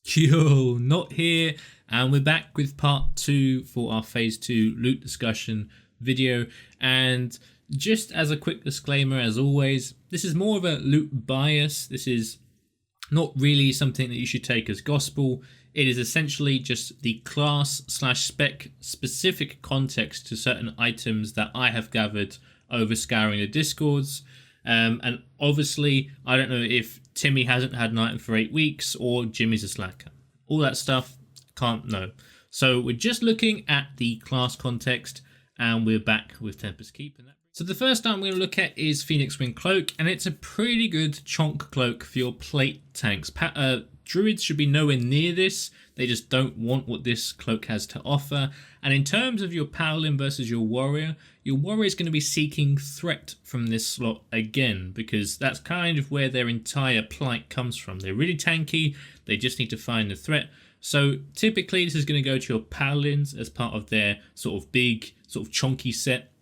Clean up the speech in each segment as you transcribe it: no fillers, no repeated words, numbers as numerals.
Yo, not here, and we're back with part 2 for our phase 2 loot discussion video. And just as a quick disclaimer, as always, this is more of a loot bias. This is not really something that you should take as gospel. It is essentially just the class/spec specific context to certain items that I have gathered over scouring the discords. And obviously, I don't know if Timmy hasn't had an item for 8 weeks or Jimmy's a slacker. All that stuff, can't know. So we're just looking at the class context, and we're back with Tempest Keep. So the first item we're going to look at is Phoenix Wing Cloak, and it's a pretty good chonk cloak for your plate tanks. Druids should be nowhere near this. They just don't want what this cloak has to offer. And in terms of your paladin versus your warrior is going to be seeking threat from this slot again, because that's kind of where their entire plight comes from. They're really tanky, they just need to find the threat. So typically this is going to go to your paladins as part of their sort of big, sort of chonky set,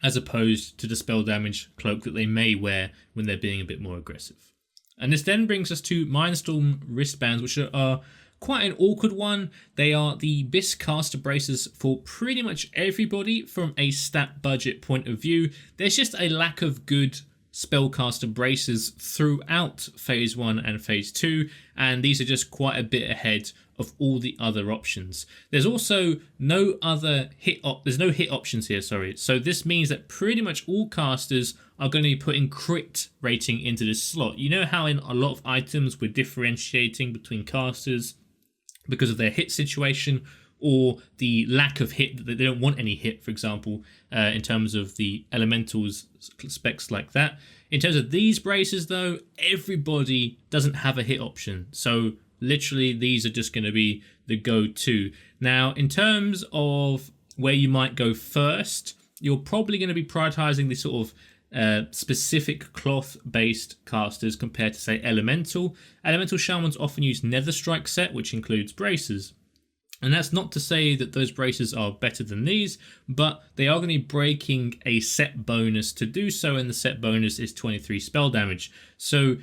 as opposed to the spell damage cloak that they may wear when they're being a bit more aggressive. And this then brings us to Mindstorm wristbands, which are quite an awkward one. They are the BIS caster braces for pretty much everybody from a stat budget point of view. There's just a lack of good spellcaster braces throughout phase 1 and phase 2, and these are just quite a bit ahead of all the other options. There's also no other there's no hit options here, sorry. So this means that pretty much all casters are going to be putting crit rating into this slot. You know how in a lot of items we're differentiating between casters because of their hit situation or the lack of hit, that they don't want any hit, for example, in terms of the elementals specs like that. In terms of these braces though, everybody doesn't have a hit option. So literally these are just going to be the go-to. Now, in terms of where you might go first, you're probably going to be prioritizing the sort of specific cloth-based casters compared to, say, Elemental. Elemental Shamans often use Netherstrike set, which includes braces. And that's not to say that those braces are better than these, but they are going to be breaking a set bonus to do so, and the set bonus is 23 spell damage. So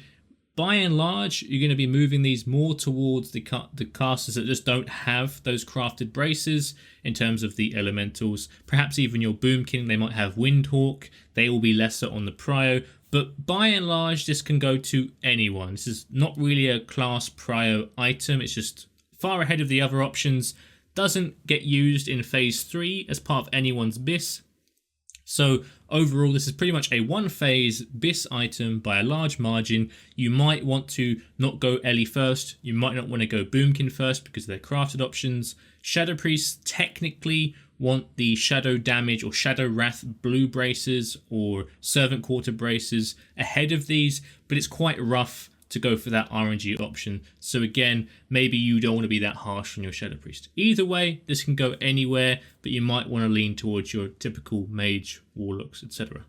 by and large, you're going to be moving these more towards the casters that just don't have those crafted braces in terms of the elementals. Perhaps even your Boomkin, they might have Windhawk. They will be lesser on the prio. But by and large, this can go to anyone. This is not really a class prio item. It's just far ahead of the other options. Doesn't get used in phase 3 as part of anyone's BIS. So overall, this is pretty much a one-phase BIS item by a large margin. You might want to not go Ellie first. You might not want to go Boomkin first because they're crafted options. Shadow Priests technically want the Shadow Damage or Shadow Wrath blue braces or Servant Quarter braces ahead of these, but it's quite rough to go for that RNG option. So again, maybe you don't want to be that harsh on your Shadow Priest. Either way, this can go anywhere, but you might want to lean towards your typical mage, warlocks, etc.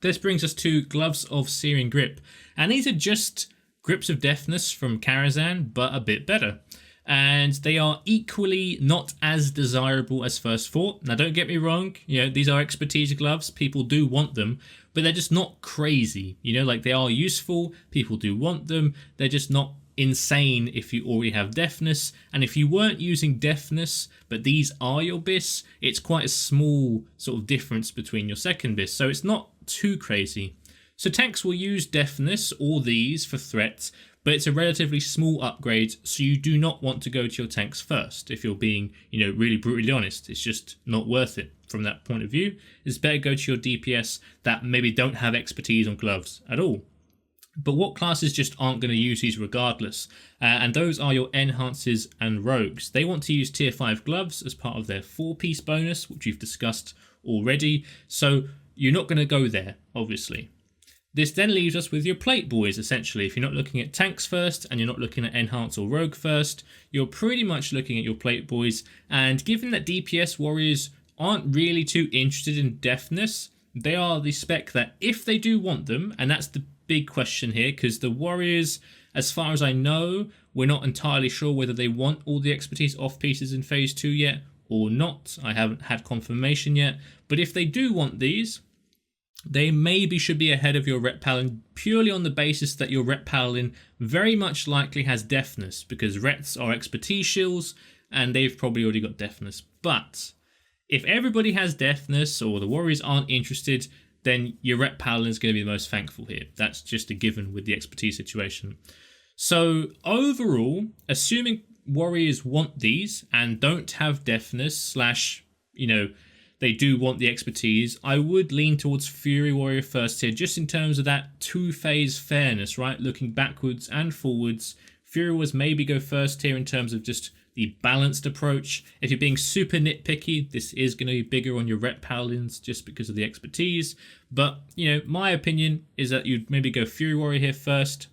This brings us to Gloves of Searing Grip. And these are just grips of deafness from Karazhan, but a bit better. And they are equally not as desirable as First Thought. Now don't get me wrong, these are expertise gloves, people do want them, but they're just not crazy, like they are useful, people do want them, they're just not insane if you already have deafness. And if you weren't using deafness, but these are your BIS, it's quite a small sort of difference between your second BIS, so it's not too crazy. So tanks will use deafness or these for threats, but it's a relatively small upgrade, so you do not want to go to your tanks first. If you're being, really brutally honest, it's just not worth it from that point of view. It's better go to your DPS that maybe don't have expertise on gloves at all. But what classes just aren't going to use these regardless? And those are your enhancers and rogues. They want to use tier 5 gloves as part of their 4-piece bonus, which we've discussed already. So you're not going to go there, obviously. This then leaves us with your plate boys, essentially. If you're not looking at tanks first and you're not looking at enhance or rogue first, you're pretty much looking at your plate boys. And given that DPS warriors aren't really too interested in deafness, they are the spec that if they do want them, and that's the big question here, because the warriors, as far as I know, we're not entirely sure whether they want all the expertise off pieces in phase 2 yet or not. I haven't had confirmation yet. But if they do want these, they maybe should be ahead of your Ret Paladin purely on the basis that your Ret Paladin very much likely has deafness, because Rets are expertise shields and they've probably already got deafness. But if everybody has deafness or the warriors aren't interested, then your Ret Paladin is going to be the most thankful here. That's just a given with the expertise situation. So overall, assuming warriors want these and don't have deafness slash, they do want the expertise, I would lean towards Fury Warrior first here, just in terms of that two-phase fairness, right? Looking backwards and forwards. Fury Warriors maybe go first here in terms of just the balanced approach. If you're being super nitpicky, this is going to be bigger on your Ret Paladins just because of the expertise. But, my opinion is that you'd maybe go Fury Warrior here first,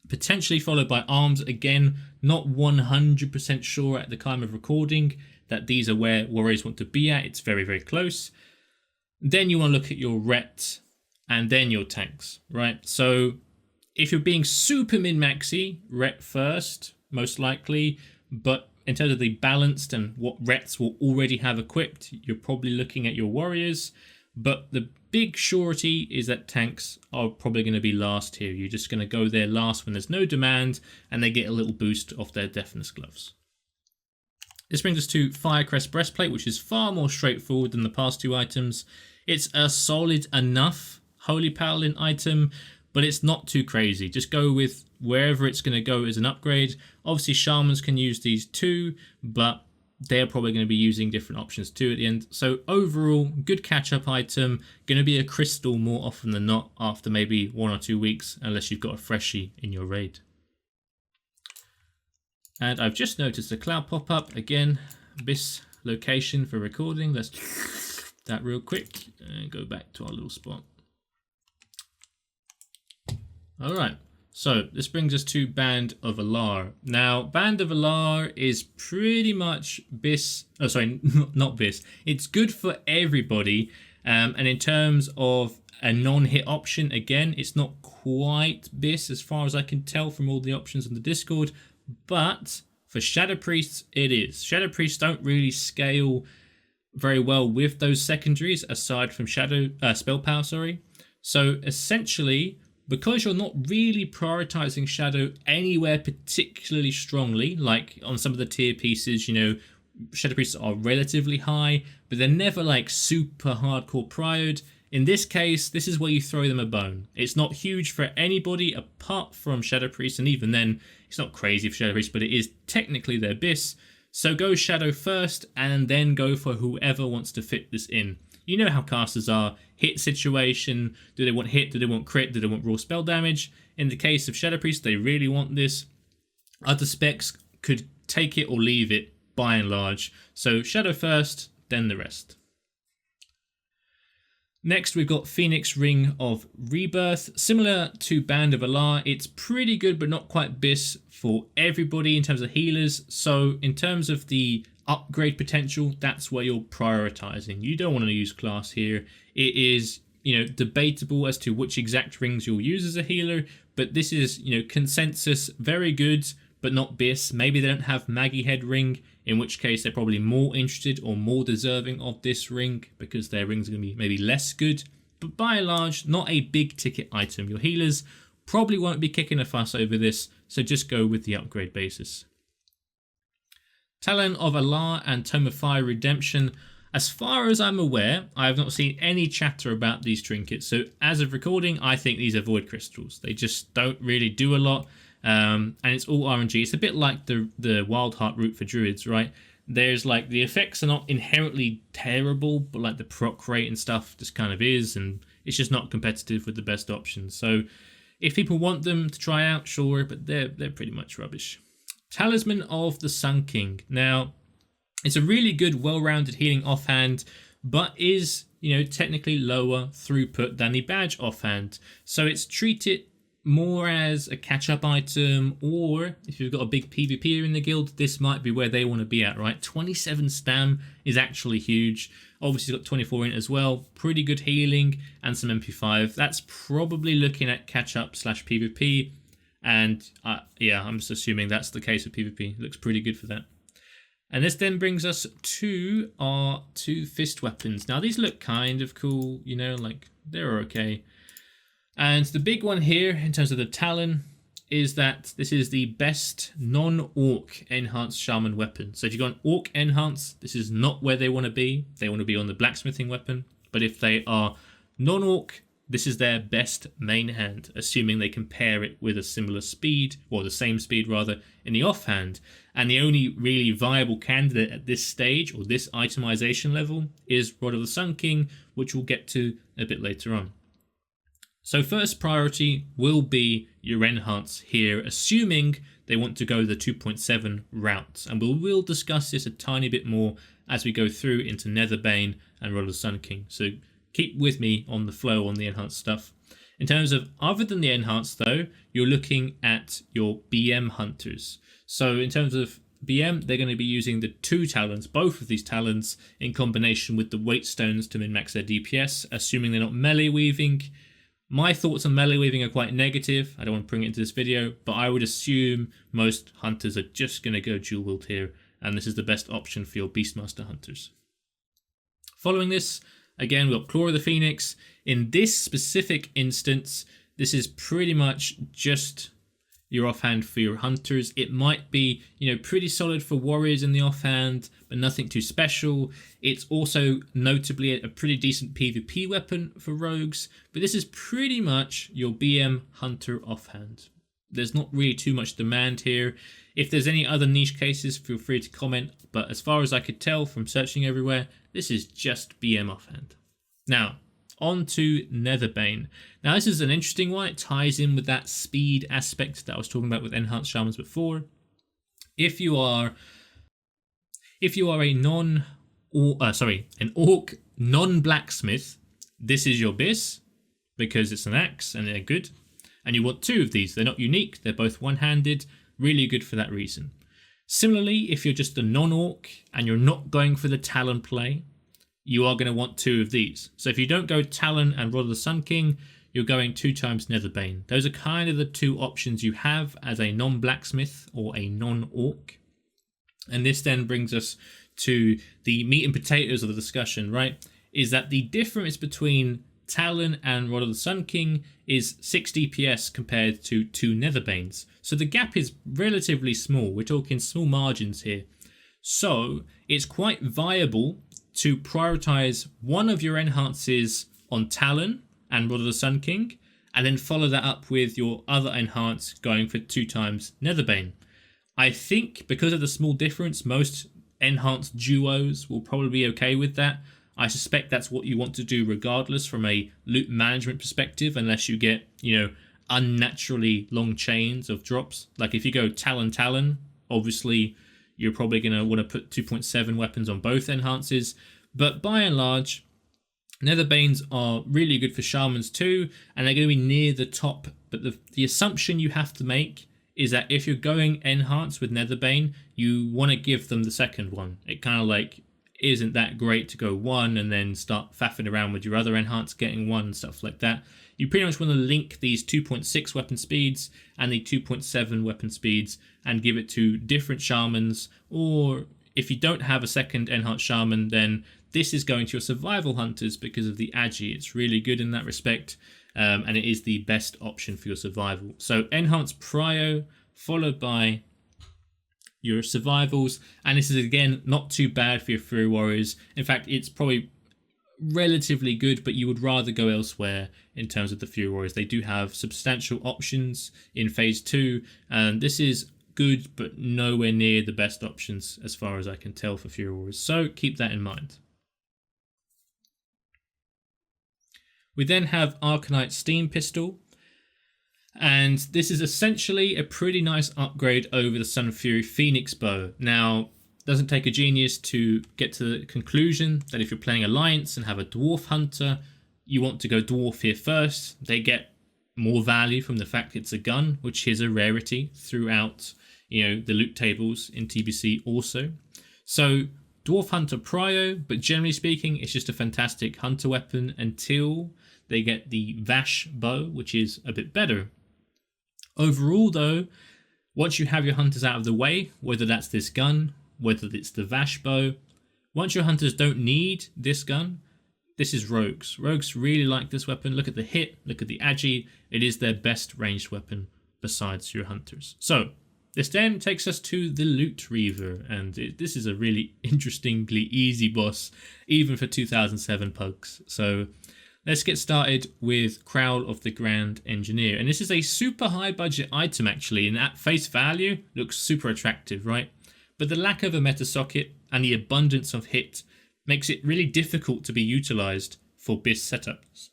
potentially followed by Arms. Again, not 100% sure at the time of recording that these are where warriors want to be at. It's very, very close. Then you want to look at your Ret and then your tanks, right? So if you're being super min-maxy, Ret first, most likely. But in terms of the balanced and what Rets will already have equipped, you're probably looking at your warriors. But the big surety is that tanks are probably going to be last here. You're just going to go there last when there's no demand and they get a little boost off their deafness gloves. This brings us to Firecrest breastplate, which is far more straightforward than the past two items. It's a solid enough Holy Paladin item, but it's not too crazy. Just go with wherever it's going to go as an upgrade. Obviously, Shamans can use these too, but they're probably going to be using different options too at the end. So overall, good catch-up item. Going to be a crystal more often than not after maybe 1 or 2 weeks, unless you've got a freshie in your raid. And I've just noticed a cloud pop up again. This location for recording. Let's do that real quick and go back to our little spot. All right. So this brings us to Band of Alar. Now, Band of Alar is pretty much BIS. Oh, sorry, not BIS. It's good for everybody. And in terms of a non-hit option, again, it's not quite BIS as far as I can tell from all the options in the Discord. But for Shadow Priests, it is. Shadow Priests don't really scale very well with those secondaries aside from spell power, sorry. So essentially, because you're not really prioritizing Shadow anywhere particularly strongly, like on some of the tier pieces, Shadow Priests are relatively high, but they're never like super hardcore prioed. In this case, this is where you throw them a bone. It's not huge for anybody apart from Shadow Priests, and even then, it's not crazy for Shadow Priests, but it is technically their BIS. So go Shadow first, and then go for whoever wants to fit this in. You know how casters are. Hit situation. Do they want hit? Do they want crit? Do they want raw spell damage? In the case of Shadow Priests, they really want this. Other specs could take it or leave it, by and large. So Shadow first, then the rest. Next, we've got Phoenix Ring of Rebirth. Similar to Band of Alar, it's pretty good, but not quite BIS for everybody in terms of healers. So in terms of the upgrade potential, that's where you're prioritizing. You don't want to use class here. It is, debatable as to which exact rings you'll use as a healer, but this is, consensus, very good, but not BIS. Maybe they don't have Maggie Head ring, in which case they're probably more interested or more deserving of this ring because their rings are going to be maybe less good. But by and large, not a big ticket item. Your healers probably won't be kicking a fuss over this, so just go with the upgrade basis. Talon of Alar and Tome of Fire Redemption. As far as I'm aware, I have not seen any chatter about these trinkets. So as of recording, I think these are void crystals. They just don't really do a lot. And it's all RNG. It's a bit like the Wild Heart route for druids, right? There's like the effects are not inherently terrible, but like the proc rate and stuff just kind of is, and it's just not competitive with the best options. So if people want them to try out, sure, but they're pretty much rubbish. Talisman of the Sun King. Now, it's a really good, well-rounded healing offhand, but is, technically lower throughput than the badge offhand. So it's treated more as a catch-up item, or if you've got a big PvPer in the guild, this might be where they want to be at, right? 27 stam is actually huge. Obviously, it's got 24 in it as well. Pretty good healing and some MP5. That's probably looking at catch-up / PvP. And yeah, I'm just assuming that's the case with PvP. It looks pretty good for that. And this then brings us to our two fist weapons. Now these look kind of cool, you know, like they're okay. And the big one here in terms of the Talon is that this is the best non-orc enhanced shaman weapon. So if you've got an orc enhanced, this is not where they want to be. They want to be on the blacksmithing weapon. But if they are non-orc, this is their best main hand, assuming they can pair it with a similar speed, or the same speed rather, in the offhand. And the only really viable candidate at this stage, or this itemization level, is Rod of the Sun King, which we'll get to a bit later on. So first priority will be your enhance here, assuming they want to go the 2.7 route. And we'll discuss this a tiny bit more as we go through into Netherbane and Rod of the Sun King. So keep with me on the flow on the enhanced stuff. In terms of other than the enhanced though, you're looking at your BM hunters. So in terms of BM, they're going to be using the two talons, both of these talons, in combination with the weight stones to min-max their DPS, assuming they're not melee weaving. My thoughts on melee weaving are quite negative. I don't want to bring it into this video, but I would assume most hunters are just going to go dual wield here, and this is the best option for your Beastmaster hunters. Following this, again, we've got Claw of the Phoenix. In this specific instance, this is pretty much just your offhand for your hunters. It might be, you know, pretty solid for warriors in the offhand, but nothing too special. It's also notably a pretty decent PvP weapon for rogues, but this is pretty much your BM hunter offhand. There's not really too much demand here. If there's any other niche cases, feel free to comment, but as far as I could tell from searching everywhere, this is just BM offhand. Now, on to Netherbane. Now this is an interesting one. It ties in with that speed aspect that I was talking about with enhanced shamans before. If you are an orc non-blacksmith, this is your bis because it's an axe and they're good. And you want two of these. They're not unique. They're both one-handed. Really good for that reason. Similarly, if you're just a non-orc and you're not going for the Talon play, you are going to want two of these. So if you don't go Talon and Rod of the Sun King, you're going 2 times Netherbane. Those are kind of the two options you have as a non-blacksmith or a non-orc. And this then brings us to the meat and potatoes of the discussion, right? Is that the difference between Talon and Rod of the Sun King is 6 DPS compared to 2 Netherbanes. So the gap is relatively small. We're talking small margins here. So it's quite viable to prioritize one of your enhances on Talon and Rod of the Sun King, and then follow that up with your other enhance going for 2 times Netherbane. I think because of the small difference, most enhanced duos will probably be okay with that. I suspect that's what you want to do regardless from a loot management perspective, unless you get, you know, unnaturally long chains of drops. Like if you go Talon, obviously you're probably going to want to put 2.7 weapons on both enhances. But by and large, Netherbanes are really good for shamans too, and they're going to be near the top. But the assumption you have to make is that if you're going enhance with Netherbane, you want to give them the second one. It kind of like isn't that great to go 1 and then start faffing around with your other enhance getting 1 and stuff like that. You pretty much want to link these 2.6 weapon speeds and the 2.7 weapon speeds and give it to different shamans, or if you don't have a second enhanced shaman, then this is going to your survival hunters because of the agi. It's really good in that respect, and it is the best option for your survival. So enhanced prio followed by your survivals, and this is again not too bad for your Fury Warriors. In fact, it's probably relatively good, but you would rather go elsewhere in terms of the Fury Warriors. They do have substantial options in phase 2, and this is good but nowhere near the best options as far as I can tell for Fury Warriors, so keep that in mind. We then have Arcanite Steam Pistol, and this is essentially a pretty nice upgrade over the Sun Fury Phoenix Bow. Now, it doesn't take a genius to get to the conclusion that if you're playing Alliance and have a Dwarf Hunter, you want to go Dwarf here first. They get more value from the fact it's a gun, which is a rarity throughout, you know, the loot tables in TBC also. So Dwarf Hunter prio, but generally speaking, it's just a fantastic hunter weapon until they get the Vash bow, which is a bit better. Overall though, once you have your hunters out of the way, whether that's this gun whether it's the Vash bow. Once your hunters don't need this gun, this is rogues. Rogues really like this weapon. Look at the hit, look at the agi. It is their best ranged weapon besides your hunters. So this then takes us to the Loot Reaver, and this is a really interestingly easy boss, even for 2007 pugs. So let's get started with Crowl of the Grand Engineer. And this is a super high budget item actually, and at face value looks super attractive, right? But the lack of a meta socket and the abundance of hit makes it really difficult to be utilized for BIS setups.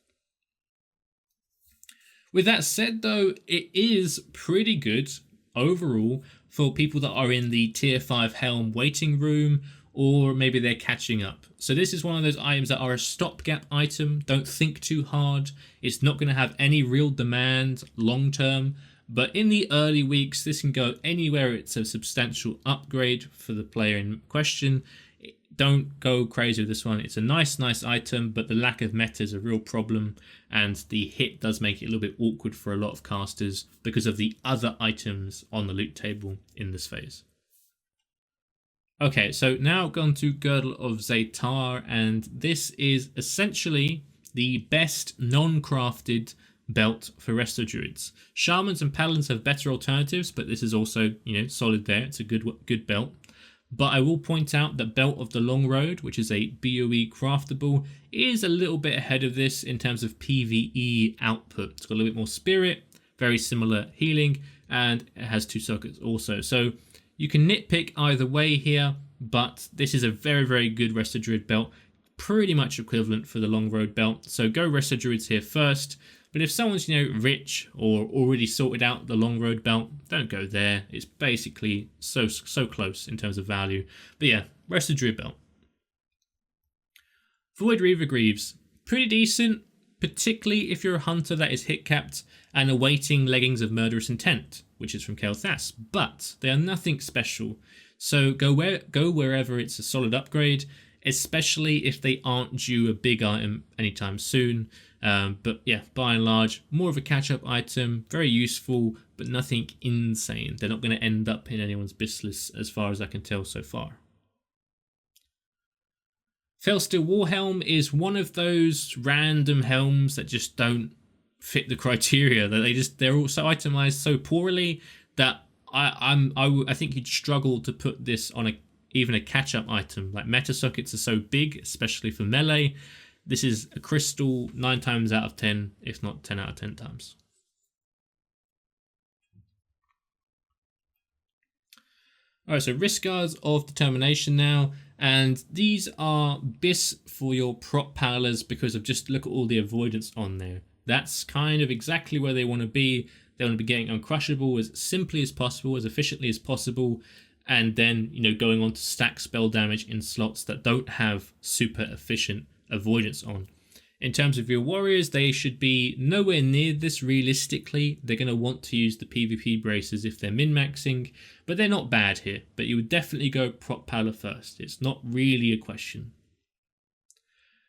With that said though, it is pretty good overall for people that are in the tier 5 helm waiting room, or maybe they're catching up. So this is one of those items that are a stopgap item. Don't think too hard. It's not going to have any real demand long term, but in the early weeks this can go anywhere. It's a substantial upgrade for the player in question. Don't go crazy with this one. It's a nice item, but the lack of meta is a real problem, and the hit does make it a little bit awkward for a lot of casters because of the other items on the loot table in this phase. Okay, so now gone to Girdle of Zaytar, and this is essentially the best non-crafted belt for Resto Druids. Shamans and Paladins have better alternatives, but this is also, solid there. It's a good belt. But I will point out that Belt of the Long Road, which is a BOE craftable, is a little bit ahead of this in terms of PvE output. It's got a little bit more spirit, very similar healing, and it has 2 sockets also. So you can nitpick either way here, but this is a very good Resto Druid belt, pretty much equivalent for the Long Road belt. So go Resto Druids here first. But if someone's, rich or already sorted out the Long Road belt, don't go there. It's basically so close in terms of value. But yeah, Resto Druid belt. Void Reaver Greaves, pretty decent, particularly if you're a hunter that is hit capped and awaiting Leggings of Murderous Intent, which is from Kel'Thas. But they are nothing special. So go wherever it's a solid upgrade, especially if they aren't due a big item anytime soon. But yeah, by and large, more of a catch-up item, very useful, but nothing insane. They're not going to end up in anyone's BIS list as far as I can tell so far. Felsteel Warhelm is one of those random helms that just don't fit the criteria. That they're also itemized so poorly that I think you'd struggle to put this on even a catch-up item. Like meta sockets are so big, especially for melee. This is a crystal 9 times out of 10, if not 10 out of 10 times. Alright, so wrist guards of determination now, and these are BIS for your prop parlors because of just look at all the avoidance on there. That's kind of exactly where they want to be. They want to be getting uncrushable as simply as possible, as efficiently as possible, and then going on to stack spell damage in slots that don't have super efficient avoidance on. In terms of your warriors, they should be nowhere near this realistically. They're going to want to use the PvP braces if they're min-maxing, but they're not bad here. But you would definitely go prop pala first. It's not really a question.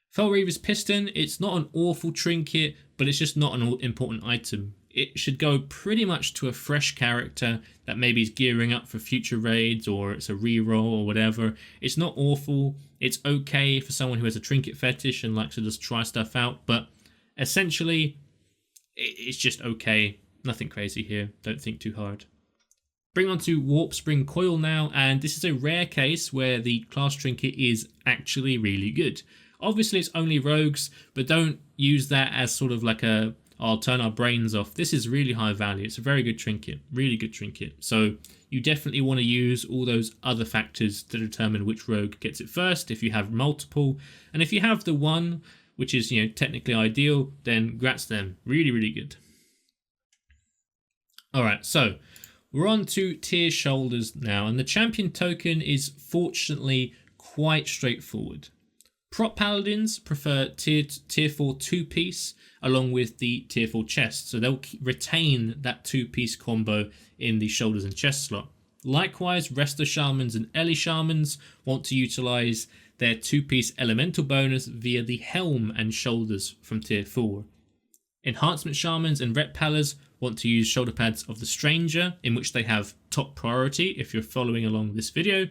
Fel Reaver's Piston, it's not an awful trinket, but it's just not an important item. It should go pretty much to a fresh character that maybe is gearing up for future raids, or it's a reroll or whatever. It's not awful. It's okay for someone who has a trinket fetish and likes to just try stuff out, but essentially it's just okay. Nothing crazy here. Don't think too hard. Bring on to Warp Spring Coil now, and this is a rare case where the class trinket is actually really good. Obviously it's only rogues, but don't use that as sort of like a I'll turn our brains off. This is really high value. It's a very good trinket, really good trinket. So you definitely want to use all those other factors to determine which rogue gets it first if you have multiple. And if you have the one, which is technically ideal, then congrats them. Really good. Alright, so we're on to tier shoulders now, and the champion token is fortunately quite straightforward. Prop paladins prefer tier 4 2-piece along with the tier 4 chest, so they'll retain that 2-piece combo in the shoulders and chest slot. Likewise, Resto Shamans and Eli Shamans want to utilize their 2-piece elemental bonus via the helm and shoulders from tier 4. Enhancement Shamans and Ret Palas want to use shoulder pads of the Stranger, in which they have top priority if you're following along this video.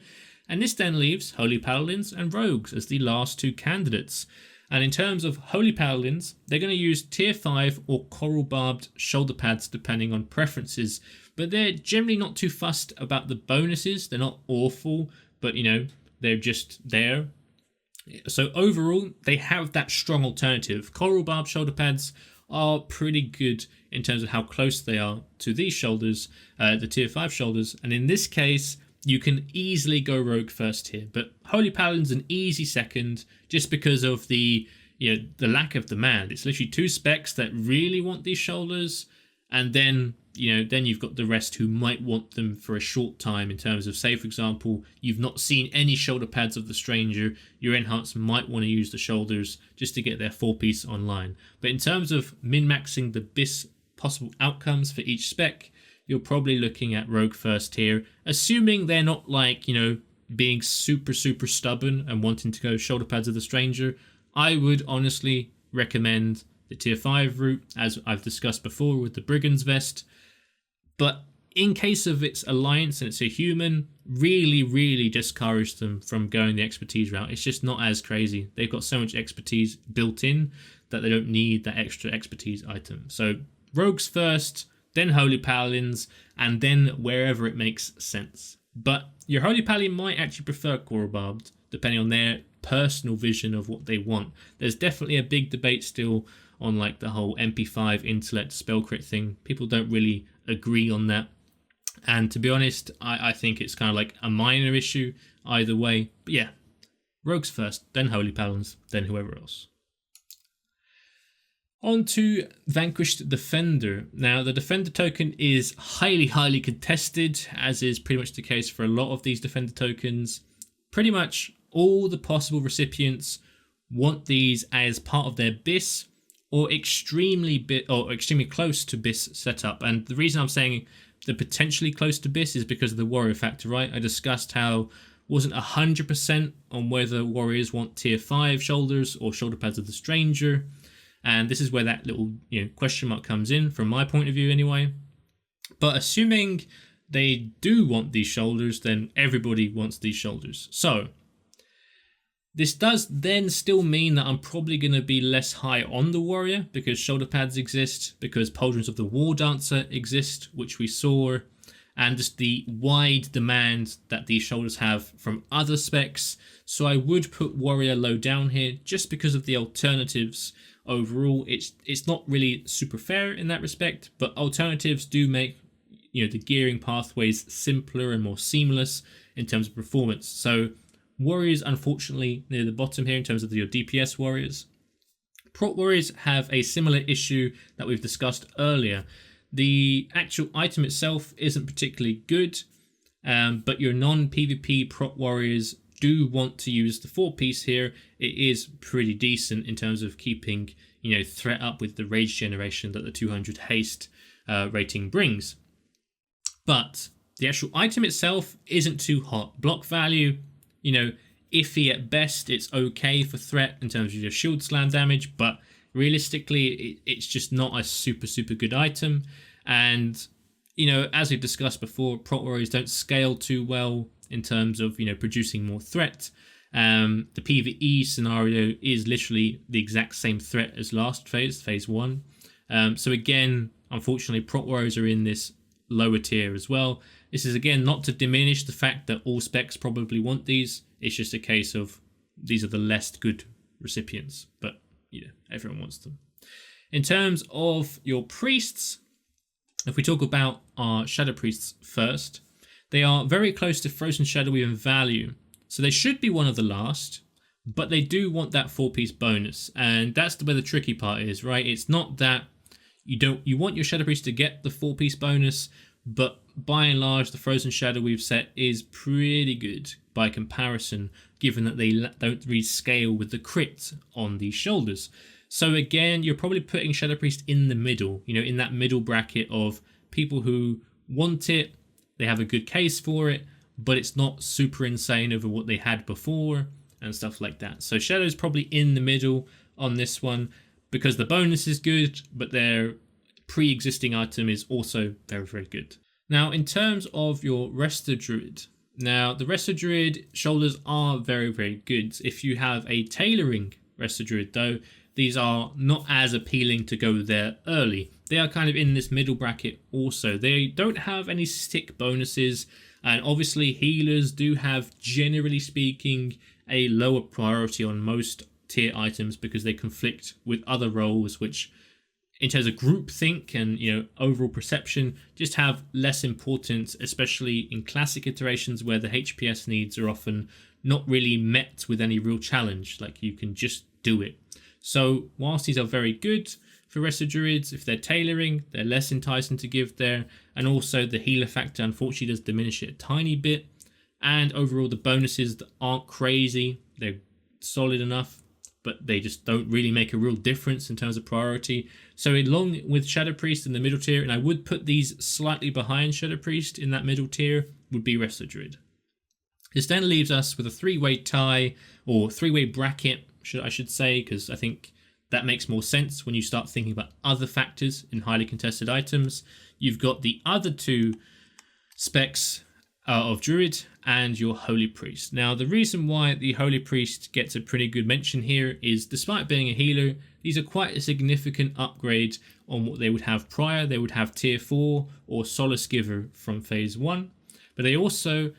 And this then leaves Holy Paladins and Rogues as the last two candidates. And in terms of Holy Paladins, they're going to use tier 5 or coral barbed shoulder pads depending on preferences. But they're generally not too fussed about the bonuses. They're not awful, but they're just there. So overall, they have that strong alternative. Coral barbed shoulder pads are pretty good in terms of how close they are to these shoulders, the tier 5 shoulders. And in this case, you can easily go Rogue first here, but Holy Paladin's an easy second just because of the lack of demand. It's literally 2 specs that really want these shoulders, and then you've got the rest who might want them for a short time. In terms of, say for example, you've not seen any shoulder pads of the Stranger, your enhance might want to use the shoulders just to get their 4-piece online. But in terms of min-maxing the best possible outcomes for each spec, you're probably looking at Rogue first here, assuming they're not being super stubborn and wanting to go shoulder pads of the Stranger. I would honestly recommend the tier 5 route, as I've discussed before with the Brigand's Vest. But in case of its alliance and it's a human, really discourage them from going the expertise route. It's just not as crazy. They've got so much expertise built in that they don't need that extra expertise item. So Rogues first, then Holy Paladins, and then wherever it makes sense. But your Holy Paladin might actually prefer Coral Barbed, depending on their personal vision of what they want. There's definitely a big debate still on the whole MP5 intellect spell crit thing. People don't really agree on that. And to be honest, I think it's kind of like a minor issue either way. But yeah, Rogues first, then Holy Paladins, then whoever else. On to Vanquished Defender. Now, the Defender token is highly contested, as is pretty much the case for a lot of these Defender tokens. Pretty much all the possible recipients want these as part of their BIS or extremely close to BIS setup. And the reason I'm saying they're potentially close to BIS is because of the warrior factor, right? I discussed how wasn't 100% on whether warriors want tier 5 shoulders or shoulder pads of the Stranger. And this is where that little question mark comes in, from my point of view anyway. But assuming they do want these shoulders, then everybody wants these shoulders. So this does then still mean that I'm probably going to be less high on the warrior, because shoulder pads exist, because Pauldrons of the War Dancer exist, which we saw, and just the wide demand that these shoulders have from other specs. So I would put warrior low down here just because of the alternatives. Overall, it's not really super fair in that respect, but alternatives do make the gearing pathways simpler and more seamless in terms of performance. So warriors, unfortunately, near the bottom here in terms of your DPS warriors. Prot warriors have a similar issue that we've discussed earlier. The actual item itself isn't particularly good, but your non-PvP prot warriors do want to use the 4-piece here. It is pretty decent in terms of keeping threat up with the rage generation that the 200 haste rating brings. But the actual item itself isn't too hot. Block value, iffy at best. It's okay for threat in terms of your shield slam damage, but realistically it's just not a super good item. And as we've discussed before, prot warriors don't scale too well in terms of producing more threat. The PvE scenario is literally the exact same threat as last phase 1. So again, unfortunately, prot warriors are in this lower tier as well. This is again not to diminish the fact that all specs probably want these. It's just a case of these are the less good recipients, but everyone wants them. In terms of your priests, if we talk about our shadow priests first, they are very close to Frozen Shadowy in value, so they should be one of the last, but they do want that 4-piece bonus, and that's where the tricky part is, right? It's not that you want your Shadow Priest to get the 4-piece bonus, but by and large, the Frozen Shadow we've set is pretty good by comparison, given that they don't really scale with the crit on these shoulders. So again, you're probably putting Shadow Priest in the middle, in that middle bracket of people who want it, they have a good case for it, but it's not super insane over what they had before and stuff like that. So Shadow's probably in the middle on this one because the bonus is good, but their pre-existing item is also very good. Now, in terms of your Rester Druid, Now, the Resto Druid shoulders are very, very good. If you have a tailoring Resto Druid, though, these are not as appealing to go there early. They are kind of in this middle bracket also. They don't have any stick bonuses, and obviously healers do have, generally speaking, a lower priority on most tier items because they conflict with other roles which, in terms of groupthink and overall perception, just have less importance, especially in classic iterations where the HPS needs are often not really met with any real challenge. Like, you can just do it. So whilst these are very good for Resto Druids, if they're tailoring, they're less enticing to give there, and also the healer factor unfortunately does diminish it a tiny bit. And overall, the bonuses aren't crazy. They're solid enough, but they just don't really make a real difference in terms of priority. So along with Shadow Priest in the middle tier, and I would put these slightly behind Shadow Priest in that middle tier, would be Resto Druid. This then leaves us with a three-way tie, or three-way bracket, I should say, because I think that makes more sense when you start thinking about other factors in highly contested items. You've got the other two specs of Druid and your Holy Priest. Now, the reason why the Holy Priest gets a pretty good mention here is, despite being a healer, these are quite a significant upgrade on what they would have prior. They would have tier 4 or Solace Giver from phase 1, but they also,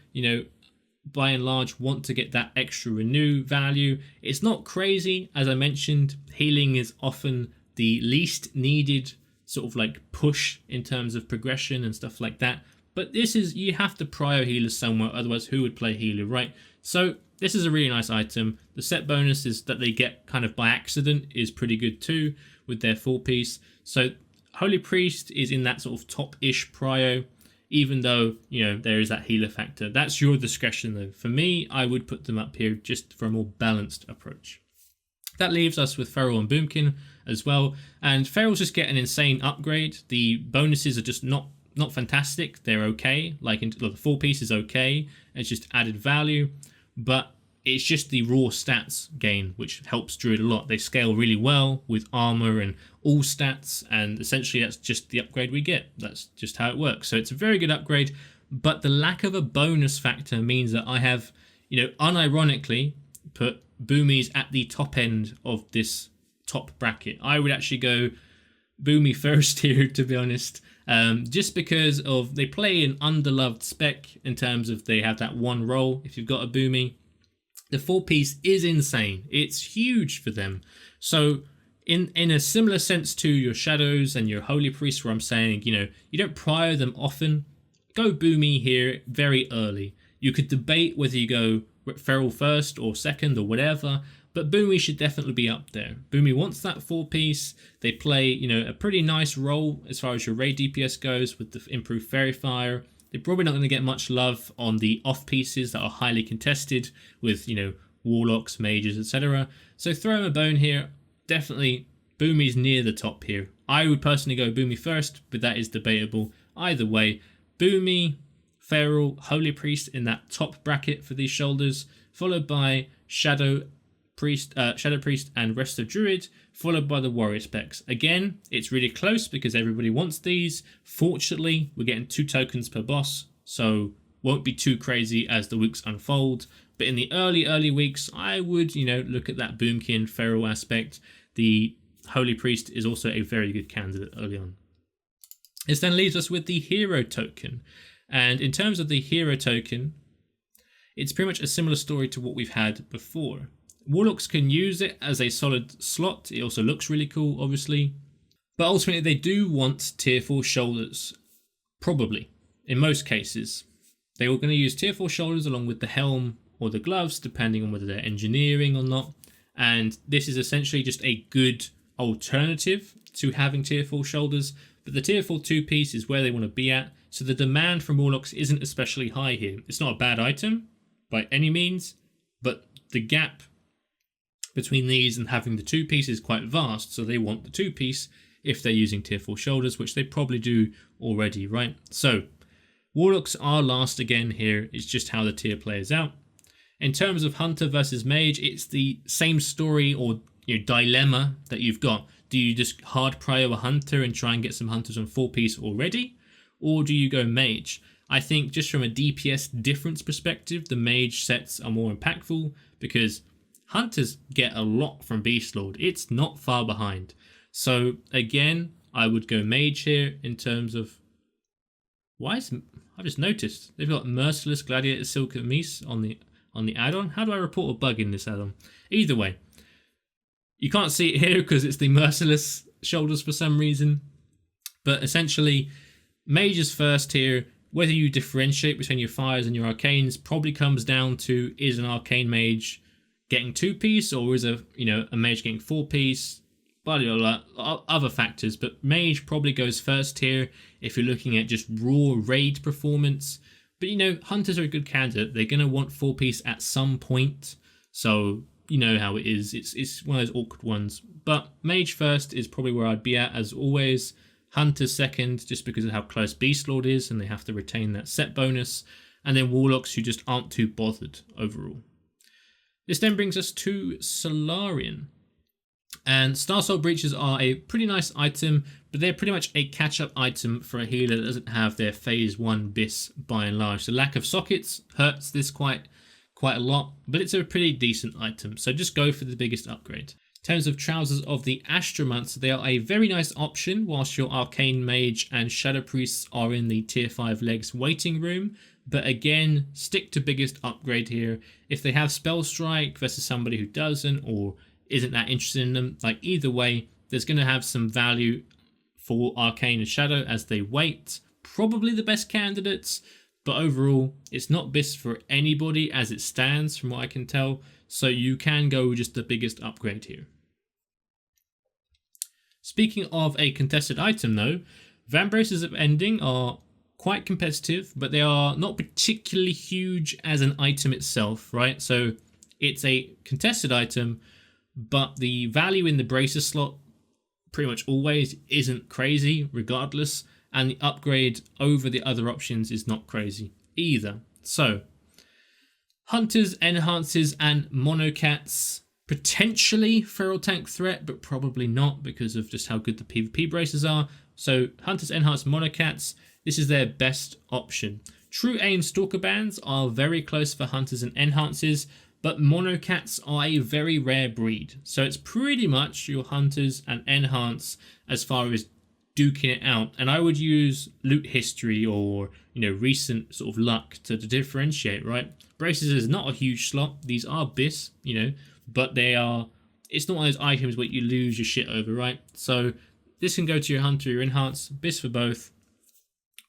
by and large, want to get that extra renew value. It's not crazy. As I mentioned, healing is often the least needed sort of like push in terms of progression and stuff like that. But this is, you have to prio healers somewhere, otherwise who would play healer, right? So this is a really nice item. The set bonus is that they get kind of by accident is pretty good too with their full piece. So Holy Priest is in that sort of top-ish prio, even though, there is that healer factor. That's your discretion though. For me, I would put them up here just for a more balanced approach. That leaves us with Feral and Boomkin as well. And Ferals just get an insane upgrade. The bonuses are just not fantastic. They're okay. Like, the full piece is okay. It's just added value. But it's just the raw stats gain, which helps Druid a lot. They scale really well with armor and all stats, and essentially that's just the upgrade we get. That's just how it works. So it's a very good upgrade, but the lack of a bonus factor means that I have, unironically put Boomies at the top end of this top bracket. I would actually go Boomy first here, to be honest, just because of they play an underloved spec in terms of they have that one role. If you've got a Boomy, the full piece is insane. It's huge for them. So in a similar sense to your Shadows and your Holy Priest, where I'm saying, you don't prio them often, go Boomy here very early. You could debate whether you go Feral first or second or whatever, but Boomy should definitely be up there. Boomy wants that full piece. They play, a pretty nice role as far as your raid DPS goes with the improved Fairy Fire. They're probably not going to get much love on the off pieces that are highly contested with, Warlocks, Mages, etc. So throw him a bone here. Definitely Boomy's near the top here. I would personally go Boomy first, but that is debatable. Either way, Boomy, Feral, Holy Priest in that top bracket for these shoulders, followed by Shadow Priest and Resto Druid, followed by the Warrior specs. Again, it's really close because everybody wants these. Fortunately, we're getting 2 tokens per boss, so won't be too crazy as the weeks unfold. But in the early weeks, I would, look at that Boomkin Feral aspect. The Holy Priest is also a very good candidate early on. This then leaves us with the Hero token. And in terms of the Hero token, it's pretty much a similar story to what we've had before. Warlocks can use it as a solid slot. It also looks really cool, obviously. But ultimately, they do want tier 4 shoulders. Probably. In most cases. They are going to use tier 4 shoulders along with the helm or the gloves, depending on whether they're engineering or not. And this is essentially just a good alternative to having tier 4 shoulders. But the tier 4 2-piece is where they want to be at. So the demand from Warlocks isn't especially high here. It's not a bad item by any means. But the gap between these and having the 2-piece is quite vast, so they want the 2-piece if they're using tier 4 shoulders, which they probably do already, right? So Warlocks are last again here. It's just how the tier plays out. In terms of Hunter versus Mage, it's the same story or dilemma that you've got. Do you just hard prio a Hunter and try and get some Hunters on 4-piece already? Or do you go Mage? I think just from a DPS difference perspective, the mage sets are more impactful because hunters get a lot from Beastlord. It's not far behind. So again, I would go mage here in terms of... I've just noticed they've got Merciless Gladiator Silk and Meese on the add-on. How do I report a bug in this add-on? Either way, you can't see it here because it's the Merciless shoulders for some reason. But essentially, mage is first here. Whether you differentiate between your fires and your arcanes probably comes down to, is an arcane mage getting 2-piece or is a mage getting 4-piece? Blah, blah, blah, other factors, but mage probably goes first here if you're looking at just raw raid performance. But hunters are a good candidate. They're going to want 4-piece at some point, so you know how it is. It's one of those awkward ones. But mage first is probably where I'd be at as always. Hunter second, just because of how close Beastlord is, and they have to retain that set bonus. And then warlocks who just aren't too bothered overall. This then brings us to Solarian. And Star Soul Breeches are a pretty nice item, but they're pretty much a catch-up item for a healer that doesn't have their phase 1 bis by and large. The lack of sockets hurts this quite a lot, but it's a pretty decent item, so just go for the biggest upgrade. In terms of trousers of the Astromancer, they are a very nice option whilst your Arcane Mage and Shadow Priests are in the tier 5 legs waiting room. But again, stick to biggest upgrade here. If they have Spell Strike versus somebody who doesn't or isn't that interested in them, like either way, there's going to have some value for Arcane and Shadow as they wait. Probably the best candidates, but overall, it's not bis for anybody as it stands from what I can tell. So you can go with just the biggest upgrade here. Speaking of a contested item though, Vamp Braces of Ending are quite competitive, but they are not particularly huge as an item itself, right? So it's a contested item, but the value in the braces slot pretty much always isn't crazy regardless, and the upgrade over the other options is not crazy either. So Hunters, Enhancers, and Monocats, potentially Feral Tank threat, but probably not because of just how good the PvP braces are. So Hunters, Enhancers, Monocats, this is their best option. True Aim Stalker Bands are very close for Hunters and Enhancers, but Monocats are a very rare breed. So it's pretty much your Hunters and Enhance as far as duking it out. And I would use loot history or, recent sort of luck to differentiate, right? Braces is not a huge slot. These are bis, but it's not one of those items where you lose your shit over, right? So this can go to your Hunter, your Enhance, bis for both.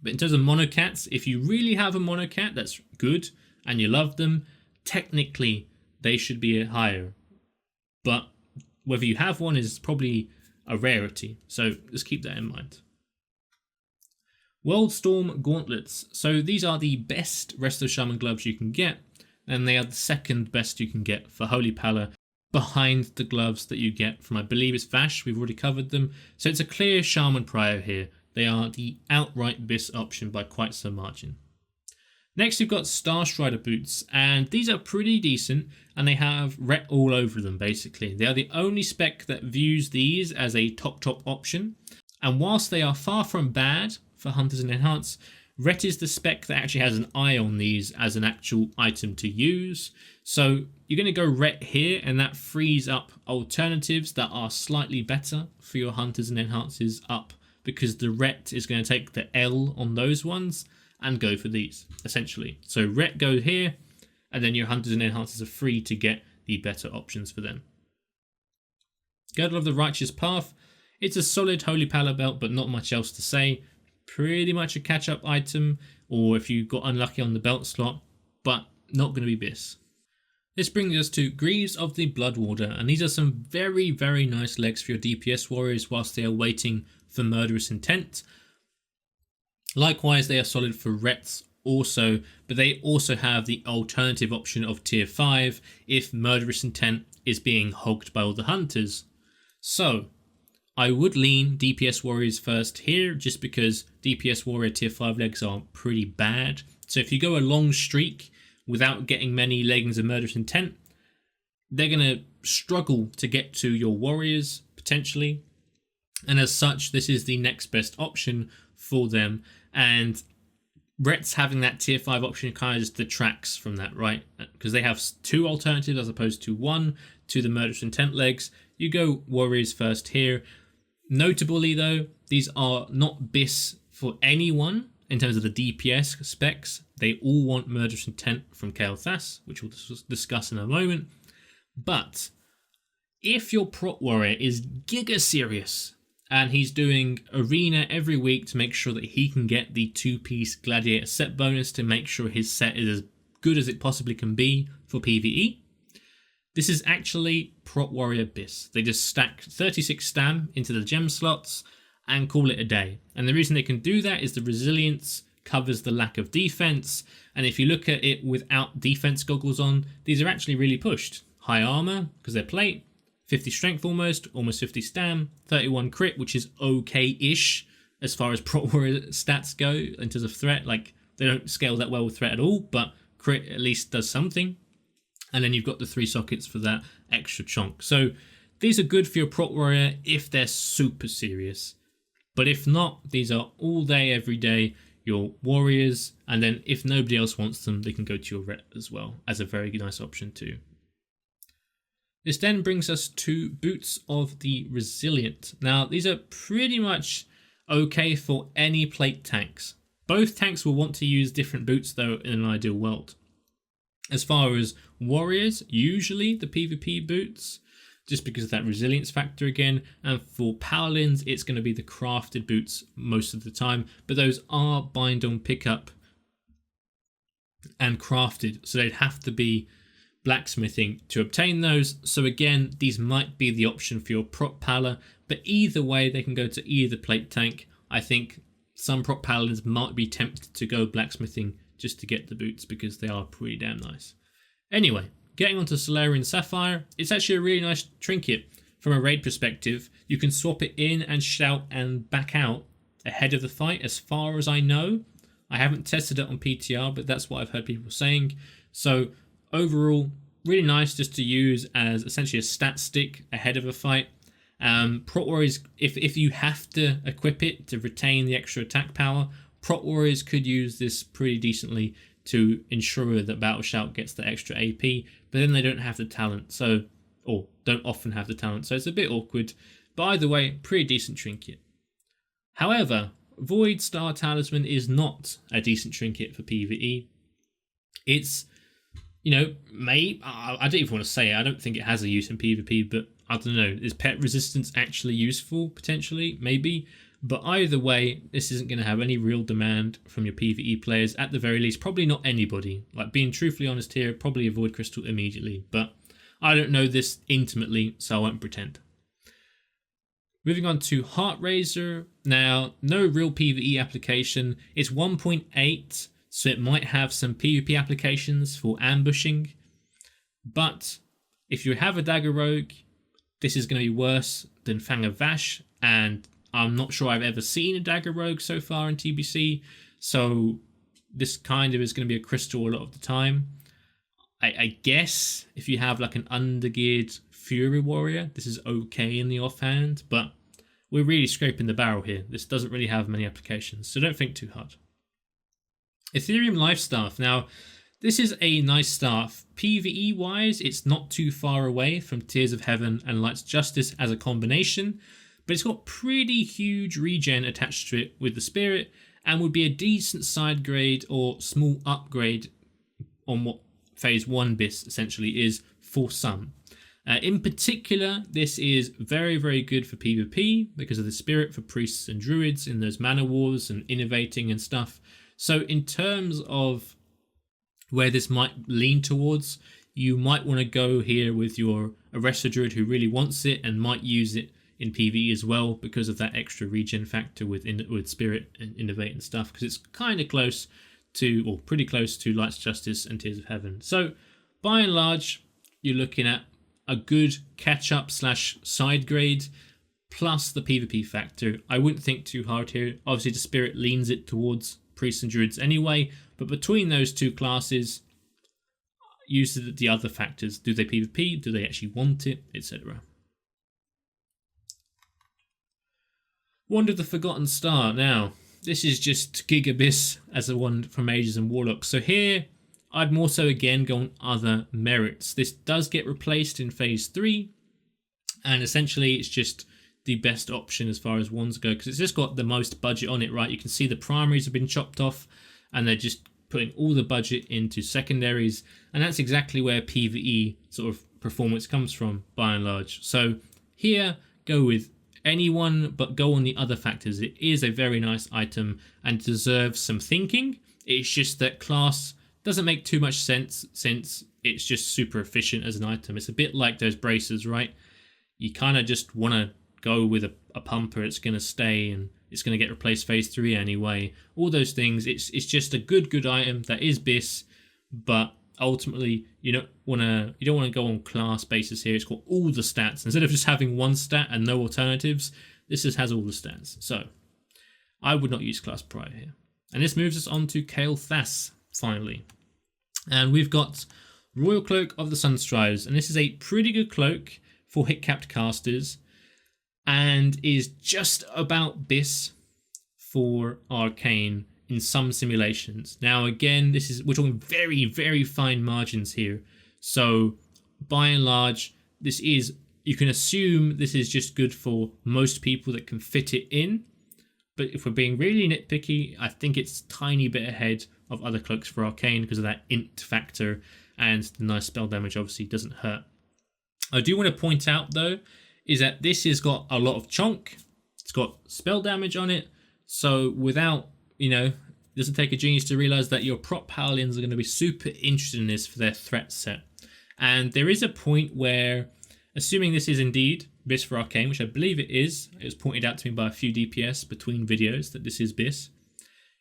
But in terms of Monocats, if you really have a Monocat that's good and you love them, technically they should be higher. But whether you have one is probably a rarity, so just keep that in mind. Worldstorm Gauntlets. So these are the best Resto Shaman gloves you can get, and they are the second best you can get for Holy Pala, behind the gloves that you get from, I believe it's Vash. We've already covered them. So it's a clear Shaman Prior here. They are the outright bis option by quite some margin. Next we've got Starstrider boots, and these are pretty decent, and they have ret all over them basically. They are the only spec that views these as a top option, and whilst they are far from bad for Hunters and Enhance, ret is the spec that actually has an eye on these as an actual item to use. So you're going to go ret here, and that frees up alternatives that are slightly better for your Hunters and Enhances up, because the ret is going to take the L on those ones and go for these, essentially. So ret go here, and then your Hunters and Enhancers are free to get the better options for them. Girdle of the Righteous Path. It's a solid Holy Pala belt, but not much else to say. Pretty much a catch-up item, or if you got unlucky on the belt slot, but not going to be bis. This brings us to Greaves of the Bloodwarder, and these are some very, very nice legs for your DPS warriors whilst they are waiting for Murderous Intent. Likewise, they are solid for rets also, but they also have the alternative option of tier 5 if Murderous Intent is being hogged by all the hunters. So I would lean DPS warriors first here, just because DPS warrior tier 5 legs are pretty bad. So if you go a long streak without getting many leggings of Murderous Intent, they're going to struggle to get to your warriors potentially, and as such this is the next best option for them. And Rets having that tier 5 option kind of just detracts from that, right? Because they have 2 alternatives as opposed to 1 to the murderous intent legs. You go warriors first here. Notably though, these are not bis for anyone in terms of the DPS specs. They all want murderous intent from Thas, which we'll discuss in a moment. But if your prot warrior is giga serious and he's doing arena every week to make sure that he can get the 2-piece gladiator set bonus to make sure his set is as good as it possibly can be for PvE, this is actually prot warrior bis. They just stack 36 stam into the gem slots and call it a day. And the reason they can do that is the resilience covers the lack of defense. And if you look at it without defense goggles on, these are actually really pushed. High armor, because they're plate, 50 strength almost 50 stam, 31 crit, which is okay-ish as far as prot warrior stats go in terms of threat. Like, they don't scale that well with threat at all, but crit at least does something. And then you've got the 3 sockets for that extra chunk. So these are good for your prot warrior if they're super serious. But if not, these are all day, every day, your warriors. And then if nobody else wants them, they can go to your ret as well as a very nice option too. This then brings us to Boots of the Resilient. Now, these are pretty much okay for any plate tanks. Both tanks will want to use different boots though in an ideal world. As far as warriors, usually the PvP boots, just because of that resilience factor again. And for paladins, it's going to be the crafted boots most of the time. But those are bind on pickup and crafted, so they'd have to be blacksmithing to obtain those. So again, these might be the option for your prot pala, but either way they can go to either plate tank. I think some prot paladins might be tempted to go blacksmithing just to get the boots because they are pretty damn nice. Anyway, getting onto Solarian Sapphire, it's actually a really nice trinket from a raid perspective. You can swap it in and shout and back out ahead of the fight, as far as I know. I haven't tested it on PTR, but that's what I've heard people saying. So overall, really nice just to use as essentially a stat stick ahead of a fight. Prot warriors, if you have to equip it to retain the extra attack power, prot warriors could use this pretty decently to ensure that Battle Shout gets the extra AP, but then they don't have the talent, or don't often have the talent, so it's a bit awkward. But either way, pretty decent trinket. However, Void Star Talisman is not a decent trinket for PvE. It's, I don't even want to say it. I don't think it has a use in PvP, but I don't know. Is pet resistance actually useful? Potentially, maybe. But either way, this isn't going to have any real demand from your PvE players. At the very least, probably not anybody. Like, being truthfully honest here, probably avoid Crystal immediately. But I don't know this intimately, so I won't pretend. Moving on to Heartraiser. Now, no real PvE application. It's 1.8, so it might have some PvP applications for ambushing. But if you have a Dagger Rogue, this is going to be worse than Fang of Vash, and I'm not sure I've ever seen a Dagger Rogue so far in TBC, so this kind of is going to be a crystal a lot of the time. I guess if you have like an undergeared Fury Warrior, this is okay in the offhand, but we're really scraping the barrel here. This doesn't really have many applications, so don't think too hard. Ethereum Life Staff. Now, this is a nice staff. PvE-wise, it's not too far away from Tears of Heaven and Light's Justice as a combination, but it's got pretty huge regen attached to it with the Spirit, and would be a decent side grade or small upgrade on what Phase 1 bis essentially is for some. In particular, this is very, very good for PvP because of the Spirit for priests and druids in those mana wars and innovating and stuff. So in terms of where this might lean towards, you might want to go here with your Arrestor Druid who really wants it and might use it in PvE as well because of that extra regen factor with Spirit and Innovate and stuff, because it's kind of close to, or pretty close to, Light's Justice and Tears of Heaven. So by and large, you're looking at a good catch-up / side grade plus the PvP factor. I wouldn't think too hard here. Obviously the Spirit leans it towards priests and druids anyway, but between those two classes, use the other factors. Do they PvP? Do they actually want it? Etc. Wand of the Forgotten Star. Now, this is just Gig Abyss as the one for mages and warlocks. So here, I'd more so again go on other merits. This does get replaced in phase 3, and essentially it's just the best option as far as wands go, because it's just got the most budget on it, right? You can see the primaries have been chopped off, and they're just putting all the budget into secondaries, and that's exactly where PvE sort of performance comes from, by and large. So here, go with anyone, but go on the other factors. It is a very nice item and deserves some thinking. It's just that class doesn't make too much sense since it's just super efficient as an item. It's a bit like those braces, right? You kind of just want to go with a pumper. It's going to stay and it's going to get replaced phase 3 anyway. All those things. It's just a good item that is BIS, but ultimately you don't want to go on class basis here. It's got all the stats instead of just having one stat and no alternatives. This just has all the stats, so I would not use class prior here. And this moves us on to Kael'thas finally, and we've got Royal Cloak of the Sunstripes, and this is a pretty good cloak for hit capped casters and is just about BIS for arcane in some simulations. Now again, we're talking very fine margins here, so by and large you can assume this is just good for most people that can fit it in, but if we're being really nitpicky, I think it's a tiny bit ahead of other cloaks for arcane because of that int factor, and the nice spell damage obviously doesn't hurt. I do want to point out though is that this has got a lot of chunk, it's got spell damage on it, so without, it doesn't take a genius to realize that your prop paladins are going to be super interested in this for their threat set. And there is a point where, assuming this is indeed BIS for arcane, which I believe it is, it was pointed out to me by a few DPS between videos that this is BIS,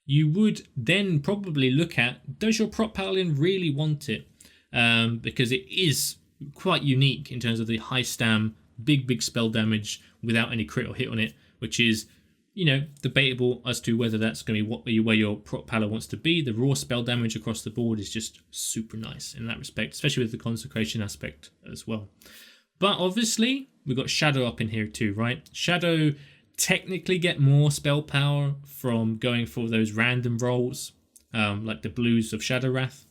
you would then probably look at, does your prop paladin really want it? Because it is quite unique in terms of the high stam, big spell damage without any crit or hit on it, which is, debatable as to whether that's going to be where your prop pala wants to be. The raw spell damage across the board is just super nice in that respect, especially with the consecration aspect as well. But obviously, we've got Shadow up in here too, right? Shadow technically get more spell power from going for those random rolls, like the blues of Shadow Wrath.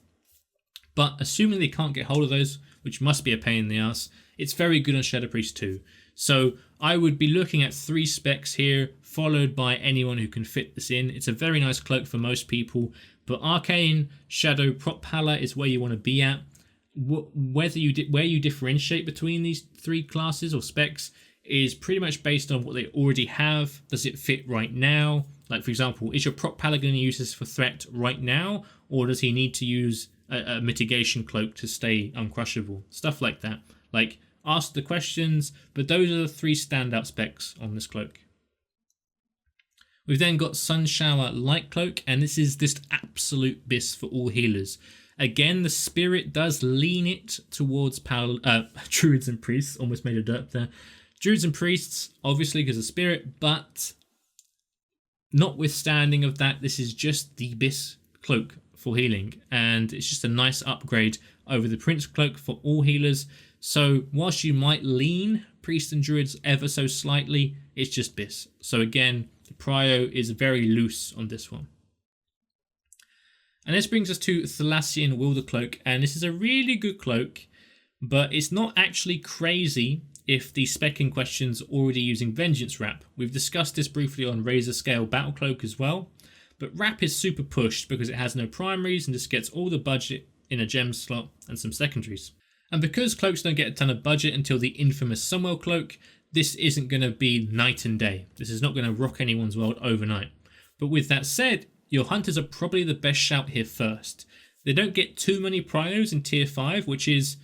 But assuming they can't get hold of those, which must be a pain in the ass, it's very good on Shadow Priest too. So I would be looking at 3 specs here, followed by anyone who can fit this in. It's a very nice cloak for most people, but Arcane, Shadow, Prop Pala is where you want to be at. Where you differentiate between these 3 classes or specs is pretty much based on what they already have. Does it fit right now? Like, for example, is your Prop Pala going to use this for threat right now, or does he need to use a mitigation cloak to stay uncrushable? Stuff like that. Like, ask the questions, but those are the 3 standout specs on this cloak. We've then got Sun Shower Light Cloak, and this is just absolute BIS for all healers. Again, the spirit does lean it towards druids and priests. Almost made a derp there. Druids and priests, obviously, because of spirit, but notwithstanding of that, this is just the BIS cloak for healing, and it's just a nice upgrade over the Prince Cloak for all healers. So whilst you might lean priests and druids ever so slightly, it's just BIS. So again, the prio is very loose on this one. And this brings us to Thalassian Wielder Cloak, and this is a really good cloak, but it's not actually crazy if the spec in question's already using Vengeance Wrap. We've discussed this briefly on Razor Scale Battle Cloak as well, but Wrap is super pushed because it has no primaries and just gets all the budget in a gem slot and some secondaries. And because cloaks don't get a ton of budget until the infamous Sunwell Cloak, this isn't going to be night and day. This is not going to rock anyone's world overnight. But with that said, your hunters are probably the best shout here first. They don't get too many prios in tier 5, which is,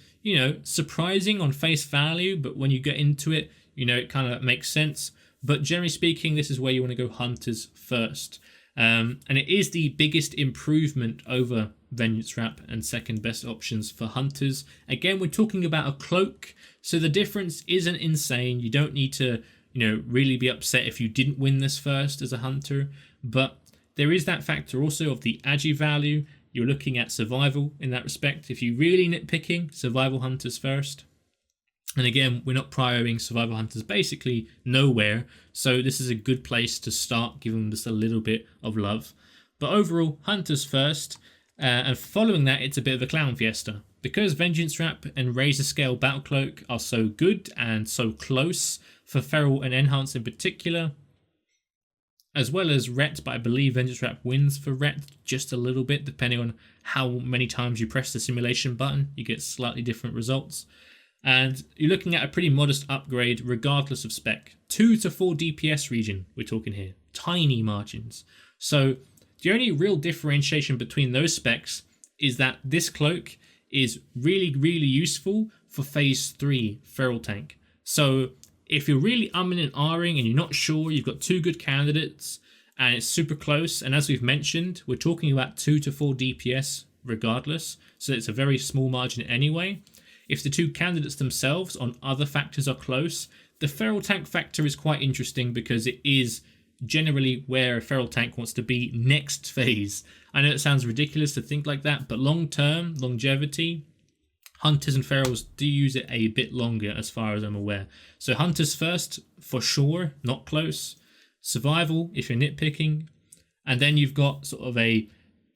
surprising on face value, but when you get into it, it kind of makes sense. But generally speaking, this is where you want to go hunters first. And it is the biggest improvement over Vengeance Wrap and second best options for hunters. Again, we're talking about a cloak, so the difference isn't insane. You don't need to, really be upset if you didn't win this first as a hunter, but there is that factor also of the agi value. You're looking at survival in that respect. If you're really nitpicking, survival hunters first. And again, we're not prioring survival hunters basically nowhere, so this is a good place to start giving them just a little bit of love. But overall, hunters first, and following that, it's a bit of a clown fiesta. Because Vengeance Wrap and Razor Scale Battle Cloak are so good and so close for Feral and Enhance in particular, as well as Ret, but I believe Vengeance Wrap wins for Ret just a little bit, depending on how many times you press the simulation button, you get slightly different results. And you're looking at a pretty modest upgrade regardless of spec. 2 to 4 DPS region, we're talking here. Tiny margins. So the only real differentiation between those specs is that this cloak is really, really useful for phase 3 Feral Tank. So if you're really umming and ahhing and you're not sure, you've got 2 good candidates and it's super close, and as we've mentioned, we're talking about 2 to 4 DPS regardless, so it's a very small margin anyway. If the 2 candidates themselves on other factors are close, the Feral Tank factor is quite interesting because it is generally where a Feral Tank wants to be next phase. I know it sounds ridiculous to think like that, but long term, longevity, Hunters and Ferals do use it a bit longer as far as I'm aware. So Hunters first, for sure, not close. Survival, if you're nitpicking. And then you've got sort of a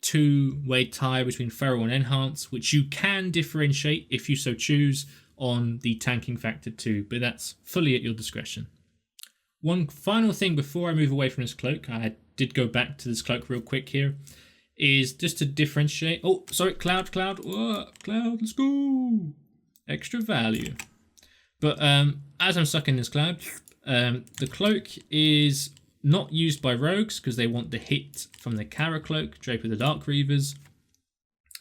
2-way tie between Feral and Enhance, which you can differentiate if you so choose on the tanking factor too, but that's fully at your discretion. One final thing before I move away from this cloak, I did go back to this cloak real quick here, is just to differentiate. Oh, sorry, Cloud, oh, Cloud, let's go. Extra value. But as I'm sucking this Cloud, the cloak is not used by rogues because they want the hit from the Kara cloak, Drape of the Dark Reavers.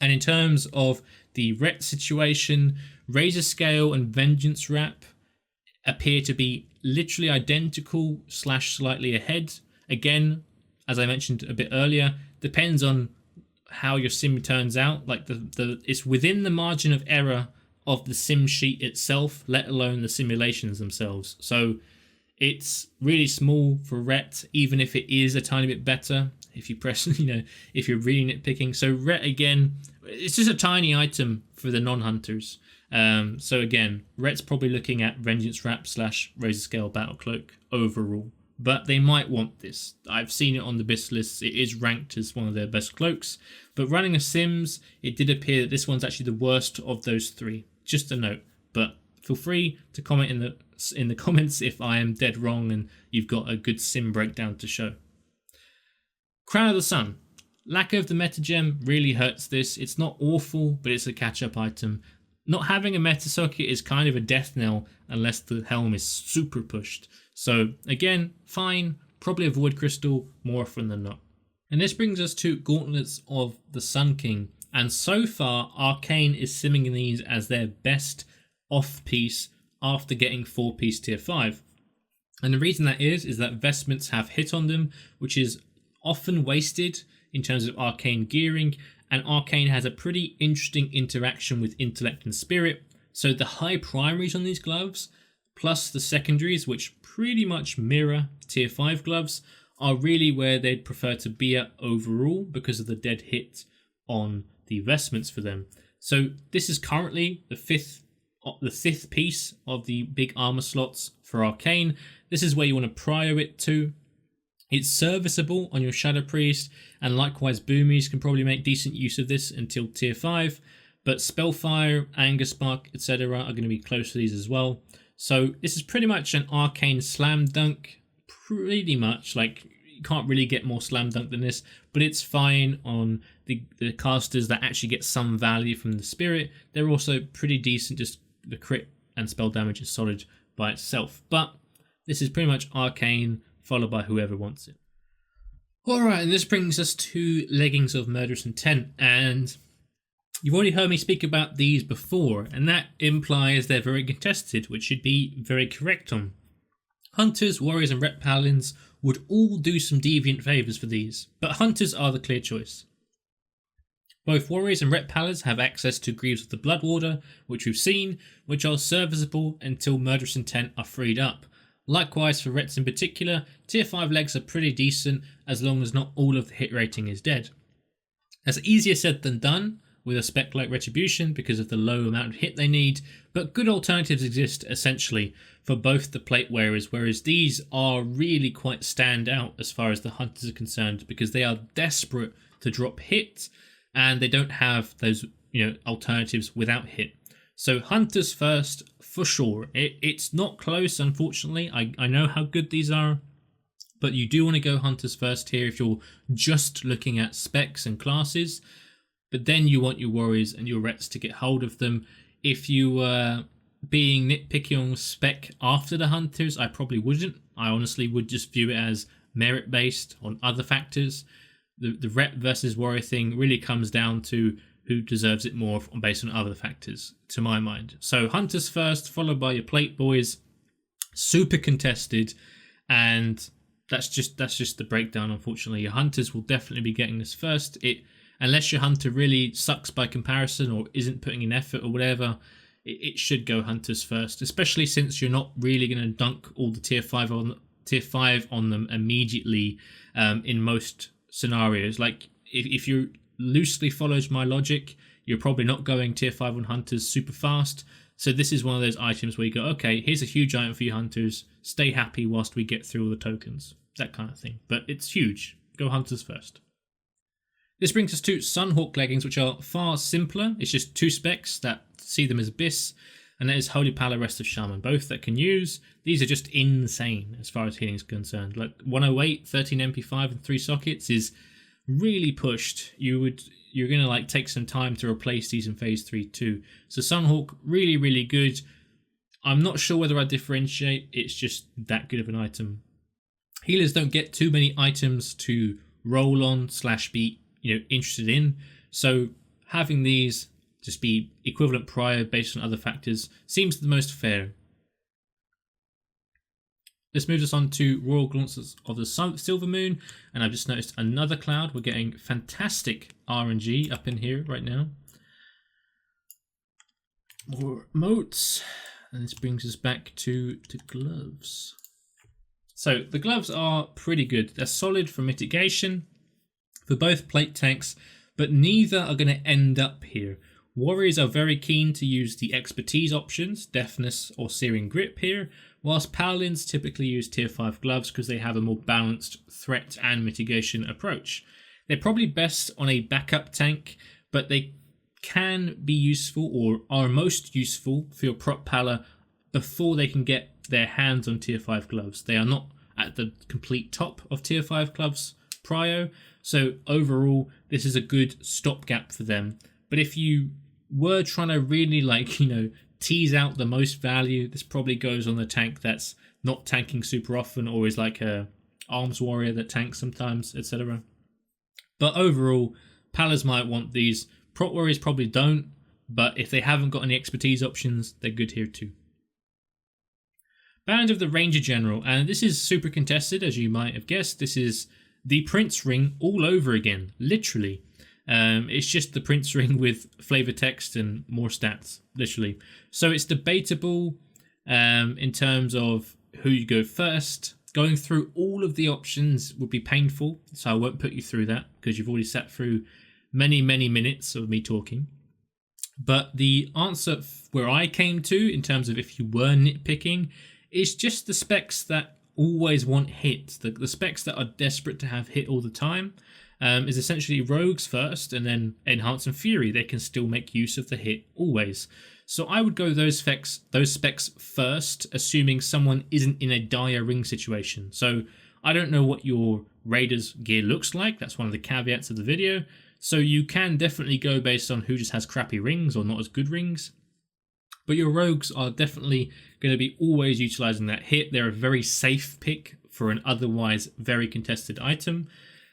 And in terms of the Ret situation, Razor Scale and Vengeance Wrap appear to be literally identical / slightly ahead. Again, as I mentioned a bit earlier, depends on how your sim turns out. Like it's within the margin of error of the sim sheet itself, let alone the simulations themselves. So it's really small for Ret, even if it is a tiny bit better. If you press, if you're really nitpicking. So Ret, again, it's just a tiny item for the non-hunters. So again, Ret's probably looking at Vengeance Wrap / Razor Scale Battle Cloak overall. But they might want this. I've seen it on the BIS lists. It is ranked as one of their best cloaks. But running a Sims, it did appear that this one's actually the worst of those 3. Just a note. But feel free to comment in the comments if I am dead wrong and you've got a good sim breakdown to show. Crown of the Sun. Lack of the meta gem really hurts this. It's not awful, but it's a catch-up item. Not having a meta socket is kind of a death knell unless the helm is super pushed. So again, fine, probably a Void Crystal more often than not. And this brings us to Gauntlets of the Sun King. And so far, Arcane is simming these as their best off-piece after getting 4-piece tier 5. And the reason that is that vestments have hit on them, which is often wasted in terms of Arcane gearing, and Arcane has a pretty interesting interaction with Intellect and Spirit. So the high primaries on these gloves, plus the secondaries, which pretty much mirror tier 5 gloves, are really where they'd prefer to be at overall because of the dead hit on the vestments for them. So this is currently the fifth piece of the big armor slots for Arcane. This is where you want to prio it to. It's serviceable on your Shadow Priest, and likewise Boomies can probably make decent use of this until tier 5, but Spellfire, Anger Spark, etc. are going to be close to these as well. So this is pretty much an Arcane slam dunk, pretty much. Like, you can't really get more slam dunk than this, but it's fine on the casters that actually get some value from the Spirit. They're also pretty decent, just the crit and spell damage is solid by itself. But this is pretty much Arcane, followed by whoever wants it. Alright, and this brings us to Leggings of Murderous Intent, and you've already heard me speak about these before, and that implies they're very contested, which should be very correct on. Hunters, Warriors and Ret Paladins would all do some deviant favours for these, but Hunters are the clear choice. Both Warriors and Ret Paladins have access to Greaves of the Bloodwater, which we've seen, which are serviceable until Murderous Intent are freed up. Likewise for Rets in particular, tier 5 legs are pretty decent as long as not all of the hit rating is dead. That's easier said than done, with a spec like Retribution because of the low amount of hit they need, but good alternatives exist essentially for both the plate wearers, whereas these are really quite stand out as far as the hunters are concerned because they are desperate to drop hit and they don't have those alternatives without hit. So hunters first for sure. It's not close, unfortunately. I know how good these are, but you do want to go hunters first here if you're just looking at specs and classes. But then you want your warriors and your rets to get hold of them. If you were being nitpicky on spec after the hunters, I probably wouldn't. I honestly would just view it as merit based on other factors. The ret versus warrior thing really comes down to who deserves it more based on other factors, to my mind. So hunters first, followed by your plate boys. Super contested, and that's just the breakdown. Unfortunately, your hunters will definitely be getting this first. Unless your hunter really sucks by comparison or isn't putting in effort or whatever, it should go hunters first. Especially since you're not really going to dunk all the tier 5 on them immediately in most scenarios. Like if you loosely follows my logic, you're probably not going tier 5 on hunters super fast. So this is one of those items where you go, okay, here's a huge item for you hunters. Stay happy whilst we get through all the tokens. That kind of thing. But it's huge. Go hunters first. This brings us to Sunhawk leggings, which are far simpler. It's just 2 specs that see them as Abyss, and that is Holy Pallor, Rest of Shaman, both that can use. These are just insane as far as healing is concerned. Like 108, 13 MP5 and 3 sockets is really pushed. You're going to like take some time to replace these in phase 3 too. So Sunhawk, really, really good. I'm not sure whether I differentiate. It's just that good of an item. Healers don't get too many items to roll on / be interested in, so having these just be equivalent prior based on other factors seems the most fair. This moves us on to Royal Gauntlets of the Silver Moon, and I've just noticed another cloud. We're getting fantastic RNG up in here right now. More motes, and this brings us back to the gloves. So the gloves are pretty good. They're solid for mitigation for both plate tanks, but neither are going to end up here. Warriors are very keen to use the expertise options, deafness or searing grip here, whilst paladins typically use tier 5 gloves because they have a more balanced threat and mitigation approach. They're probably best on a backup tank, but they can be useful or are most useful for your prop pala before they can get their hands on tier 5 gloves. They are not at the complete top of tier 5 gloves prio, so overall this is a good stopgap for them. But if you were trying to really tease out the most value, this probably goes on the tank that's not tanking super often or is like a arms warrior that tanks sometimes, etc. But overall, palas might want these. Prop warriors probably don't, but if they haven't got any expertise options, they're good here too. Band of the Ranger General, and this is super contested, as you might have guessed. This is the Prince ring all over again, literally. It's just the Prince ring with flavor text and more stats, literally. So it's debatable in terms of who you go first. Going through all of the options would be painful, so I won't put you through that because you've already sat through many, many minutes of me talking. But the answer where I came to, in terms of if you were nitpicking, is just the specs that always want hit. The specs that are desperate to have hit all the time is essentially rogues first, and then enhance and fury. They can still make use of the hit always. So I would go those specs first, assuming someone isn't in a dire ring situation. So I don't know what your Raiders gear looks like. That's one of the caveats of the video. So you can definitely go based on who just has crappy rings or not as good rings. But your rogues are definitely going to be always utilizing that hit. They're a very safe pick for an otherwise very contested item.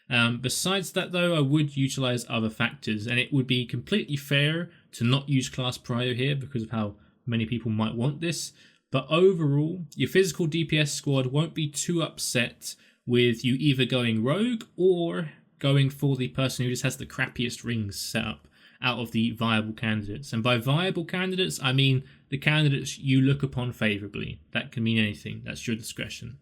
Besides that, though, I would utilize other factors, and it would be completely fair to not use class prio here because of how many people might want this. But overall, your physical DPS squad won't be too upset with you either going rogue or going for the person who just has the crappiest rings set up out of the viable candidates. And by viable candidates, I mean the candidates you look upon favorably. That can mean anything. That's your discretion.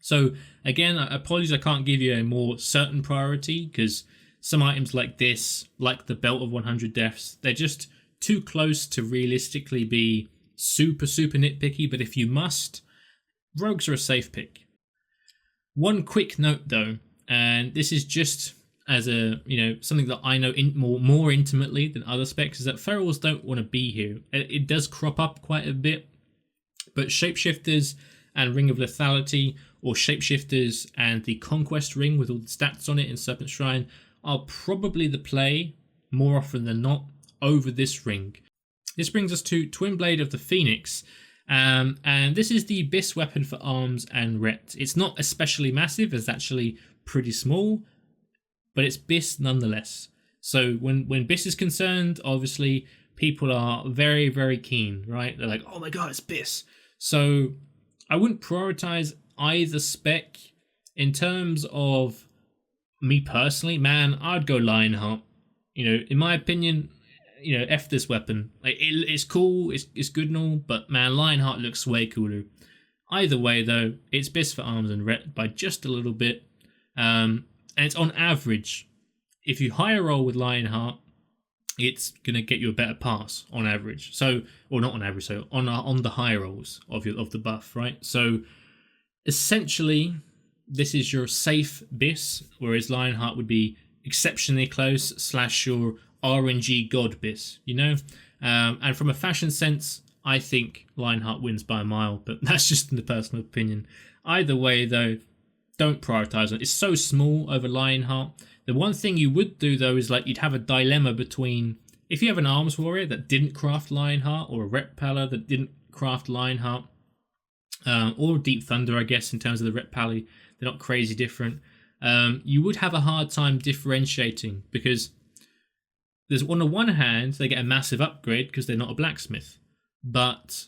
So again, apologies I can't give you a more certain priority because some items like this, like the Belt of 100 Deaths, they're just too close to realistically be super nitpicky, but if you must, rogues are a safe pick. One quick note though, and this is just as a, something that I know more intimately than other specs, is that ferals don't want to be here. It does crop up quite a bit, but shapeshifters and Ring of Lethality, or shapeshifters and the Conquest Ring with all the stats on it in Serpent Shrine, are probably the play more often than not over this ring. This brings us to Twin Blade of the Phoenix, and this is the Bis weapon for arms and ret. It's not especially massive, it's actually pretty small, but it's Bis nonetheless. So when Bis is concerned, obviously people are very keen, right? They're like, oh my god, it's Bis. So I wouldn't prioritize either spec. In terms of me personally, man, I'd go Lionheart. In my opinion, F this weapon. Like, it's cool, it's good and all, but man, Lionheart looks way cooler. Either way though, it's Bis for arms and ret by just a little bit. And it's on average. If you higher roll with Lionheart, it's gonna get you a better pass on average. So, or not on average, so on the high rolls of the buff, right? So essentially, this is your safe Bis, whereas Lionheart would be exceptionally close / your RNG god Bis, and from a fashion sense, I think Lionheart wins by a mile, but that's just in the personal opinion. Either way though, don't prioritize it. It's so small over Lionheart. The one thing you would do though is like you'd have a dilemma between, if you have an arms warrior that didn't craft Lionheart, or a Ret Pally that didn't craft Lionheart, or Deep Thunder, I guess, in terms of the Ret Pally, they're not crazy different. You would have a hard time differentiating, because there's, on the one hand, they get a massive upgrade because they're not a blacksmith, but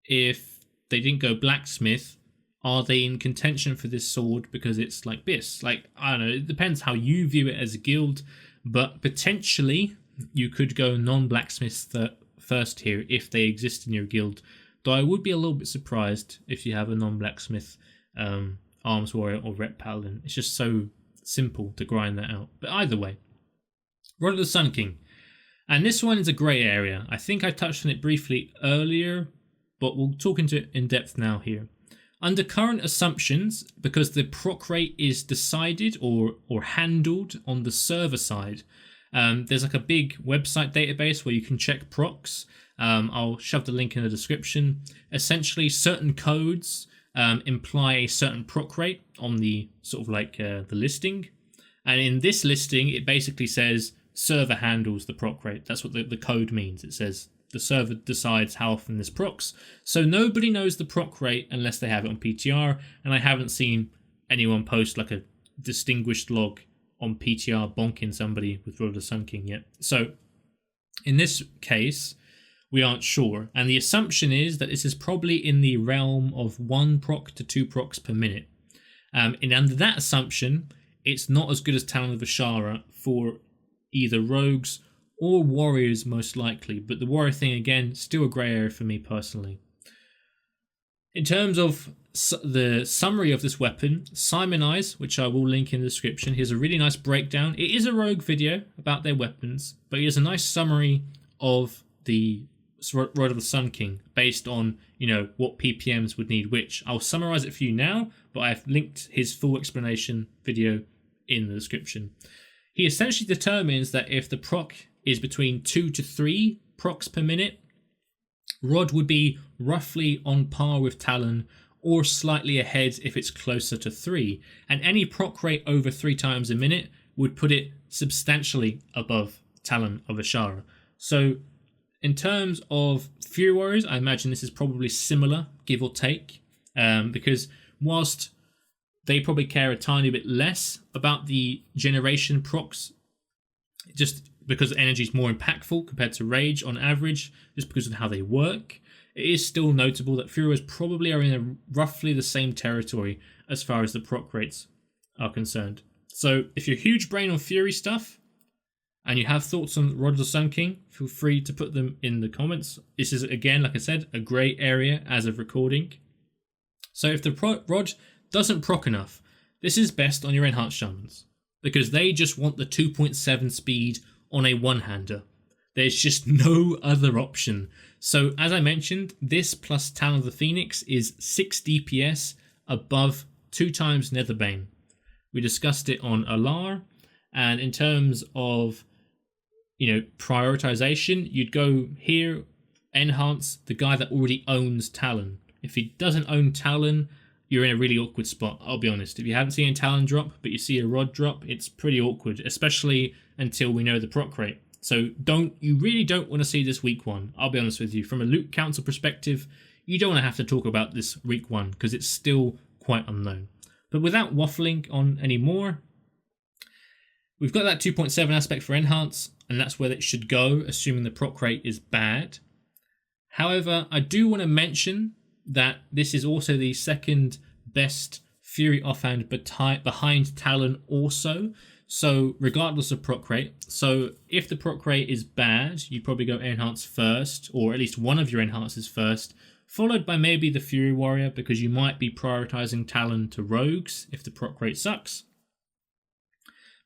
if they didn't go blacksmith, are they in contention for this sword because it's like Bis? Like, I don't know, it depends how you view it as a guild, but potentially you could go non-blacksmith first here if they exist in your guild. Though I would be a little bit surprised if you have a non-blacksmith arms warrior or ret paladin. It's just so simple to grind that out. But either way, Rod of the Sun King. And this one is a grey area. I think I touched on it briefly earlier, but we'll talk into it in depth now here. Under current assumptions, because the proc rate is decided or handled on the server side, there's like a big website database where you can check procs. I'll shove the link in the description. Essentially, certain codes imply a certain proc rate on the sort of like the listing. And in this listing, it basically says server handles the proc rate. That's what the code means. It says the server decides how often this procs. So nobody knows the proc rate unless they have it on PTR, and I haven't seen anyone post like a distinguished log on PTR bonking somebody with Rod of the Sun King yet. So in this case, we aren't sure, and the assumption is that this is probably in the realm of 1 proc to 2 procs per minute. And under that assumption, it's not as good as Talon of Ashara for either rogues or warriors most likely, but the warrior thing, again, still a grey area for me personally. In terms of the summary of this weapon, Simon Eyes, which I will link in the description, here's a really nice breakdown. It is a rogue video about their weapons, but here's a nice summary of the Rod of the Sun King based on, what PPMs would need which. I'll summarize it for you now, but I've linked his full explanation video in the description. He essentially determines that if the proc is between 2 to 3 procs per minute, Rod would be roughly on par with Talon, or slightly ahead if it's closer to 3. And any proc rate over 3 times a minute would put it substantially above Talon of Ashara. So in terms of Fury Warriors, I imagine this is probably similar, give or take, because whilst they probably care a tiny bit less about the generation procs, just because energy is more impactful compared to Rage on average, just because of how they work, it is still notable that Fury Warriors probably are in roughly the same territory as far as the proc rates are concerned. So if you're huge brain on Fury stuff, and you have thoughts on Rod of the Sun King, feel free to put them in the comments. This is, again, like I said, a grey area as of recording. So if the Rod doesn't proc enough, this is best on your Enhanced Shamans. because they just want the 2.7 speed on a one-hander. There's just no other option. So as I mentioned, this plus Talon of the Phoenix is 6 DPS above 2 times Netherbane. We discussed it on Alar, and in terms of, prioritization, you'd go here, enhance the guy that already owns Talon. If he doesn't own Talon, you're in a really awkward spot, I'll be honest. If you haven't seen a Talon drop, but you see a rod drop, it's pretty awkward, especially until we know the proc rate. So you really don't want to see this week 1, I'll be honest with you. From a loot council perspective, you don't want to have to talk about this week 1, because it's still quite unknown. But without waffling on any more, we've got that 2.7 aspect for enhance, and that's where it should go, assuming the proc rate is bad. However, I do want to mention that this is also the second best Fury offhand behind Talon also. So regardless of proc rate, so if the proc rate is bad, you probably go enhance first, or at least one of your enhances first, followed by maybe the Fury Warrior, because you might be prioritizing Talon to rogues if the proc rate sucks.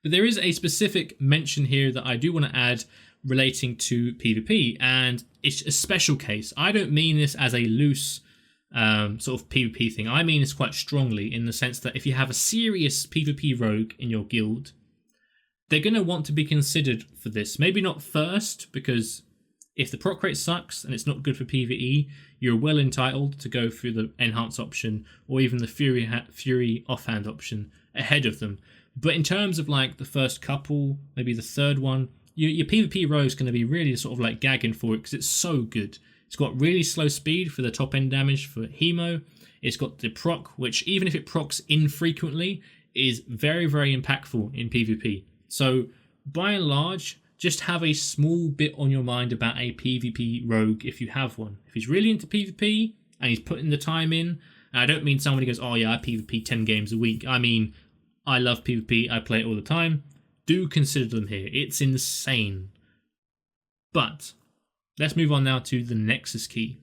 But there is a specific mention here that I do want to add relating to PvP, and it's a special case. I don't mean this as a loose sort of PvP thing. I mean this quite strongly in the sense that if you have a serious PvP rogue in your guild, they're going to want to be considered for this. Maybe not first, because if the proc rate sucks and it's not good for PvE, you're well entitled to go through the enhance option or even the Fury offhand option ahead of them. But in terms of like the first couple, maybe the third one, your PvP rogue is going to be really sort of like gagging for it because it's so good. It's got really slow speed for the top end damage for Hemo. It's got the proc, which even if it procs infrequently, is very, very impactful in PvP. So by and large, just have a small bit on your mind about a PvP rogue if you have one. If he's really into PvP and he's putting the time in, and I don't mean somebody goes, oh yeah, I PvP 10 games a week. I mean, I love PvP, I play it all the time. Do consider them here. It's insane. But let's move on now to the Nexus key.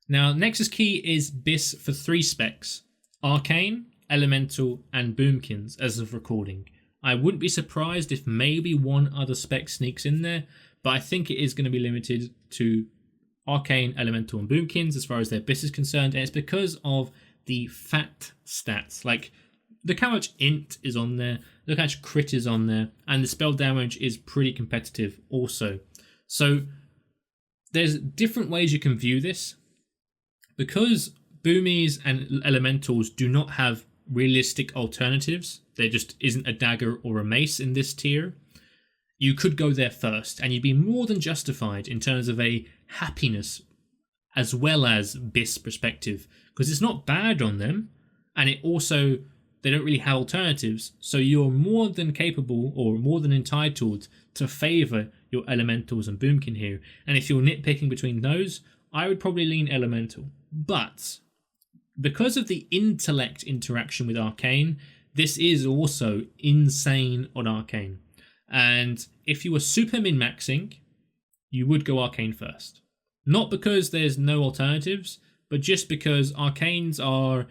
Now, Nexus key is BIS for 3 specs: Arcane, Elemental, and Boomkins as of recording. I wouldn't be surprised if maybe one other spec sneaks in there, but I think it is going to be limited to Arcane, Elemental, and Boomkins as far as their BIS is concerned, and it's because of the fat stats. Like, look how much int is on there, look how much crit is on there, and the spell damage is pretty competitive also. So there's different ways you can view this. Because Boomies and Elementals do not have realistic alternatives, there just isn't a dagger or a mace in this tier, you could go there first, and you'd be more than justified in terms of a happiness as well as BIS perspective, because it's not bad on them, and it also, they don't really have alternatives, so you're more than capable or more than entitled to favour your Elementals and Boomkin here. And if you're nitpicking between those, I would probably lean Elemental. But because of the intellect interaction with Arcane, this is also insane on Arcane. And if you were super min-maxing, you would go Arcane first. Not because there's no alternatives, but just because Arcanes are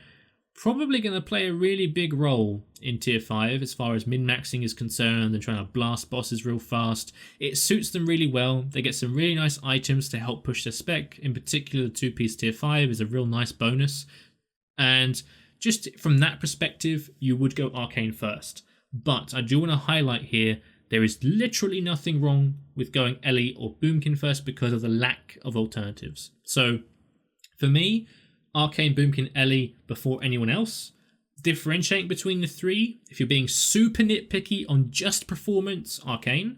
probably going to play a really big role in tier 5 as far as min-maxing is concerned and trying to blast bosses real fast. It suits them really well. They get some really nice items to help push their spec. In particular, the 2-piece tier 5 is a real nice bonus. And just from that perspective, you would go Arcane first. But I do want to highlight here, there is literally nothing wrong with going Ellie or Boomkin first because of the lack of alternatives. So for me, Arcane, Boomkin, Ellie before anyone else. Differentiating between the 3, if you're being super nitpicky on just performance, Arcane.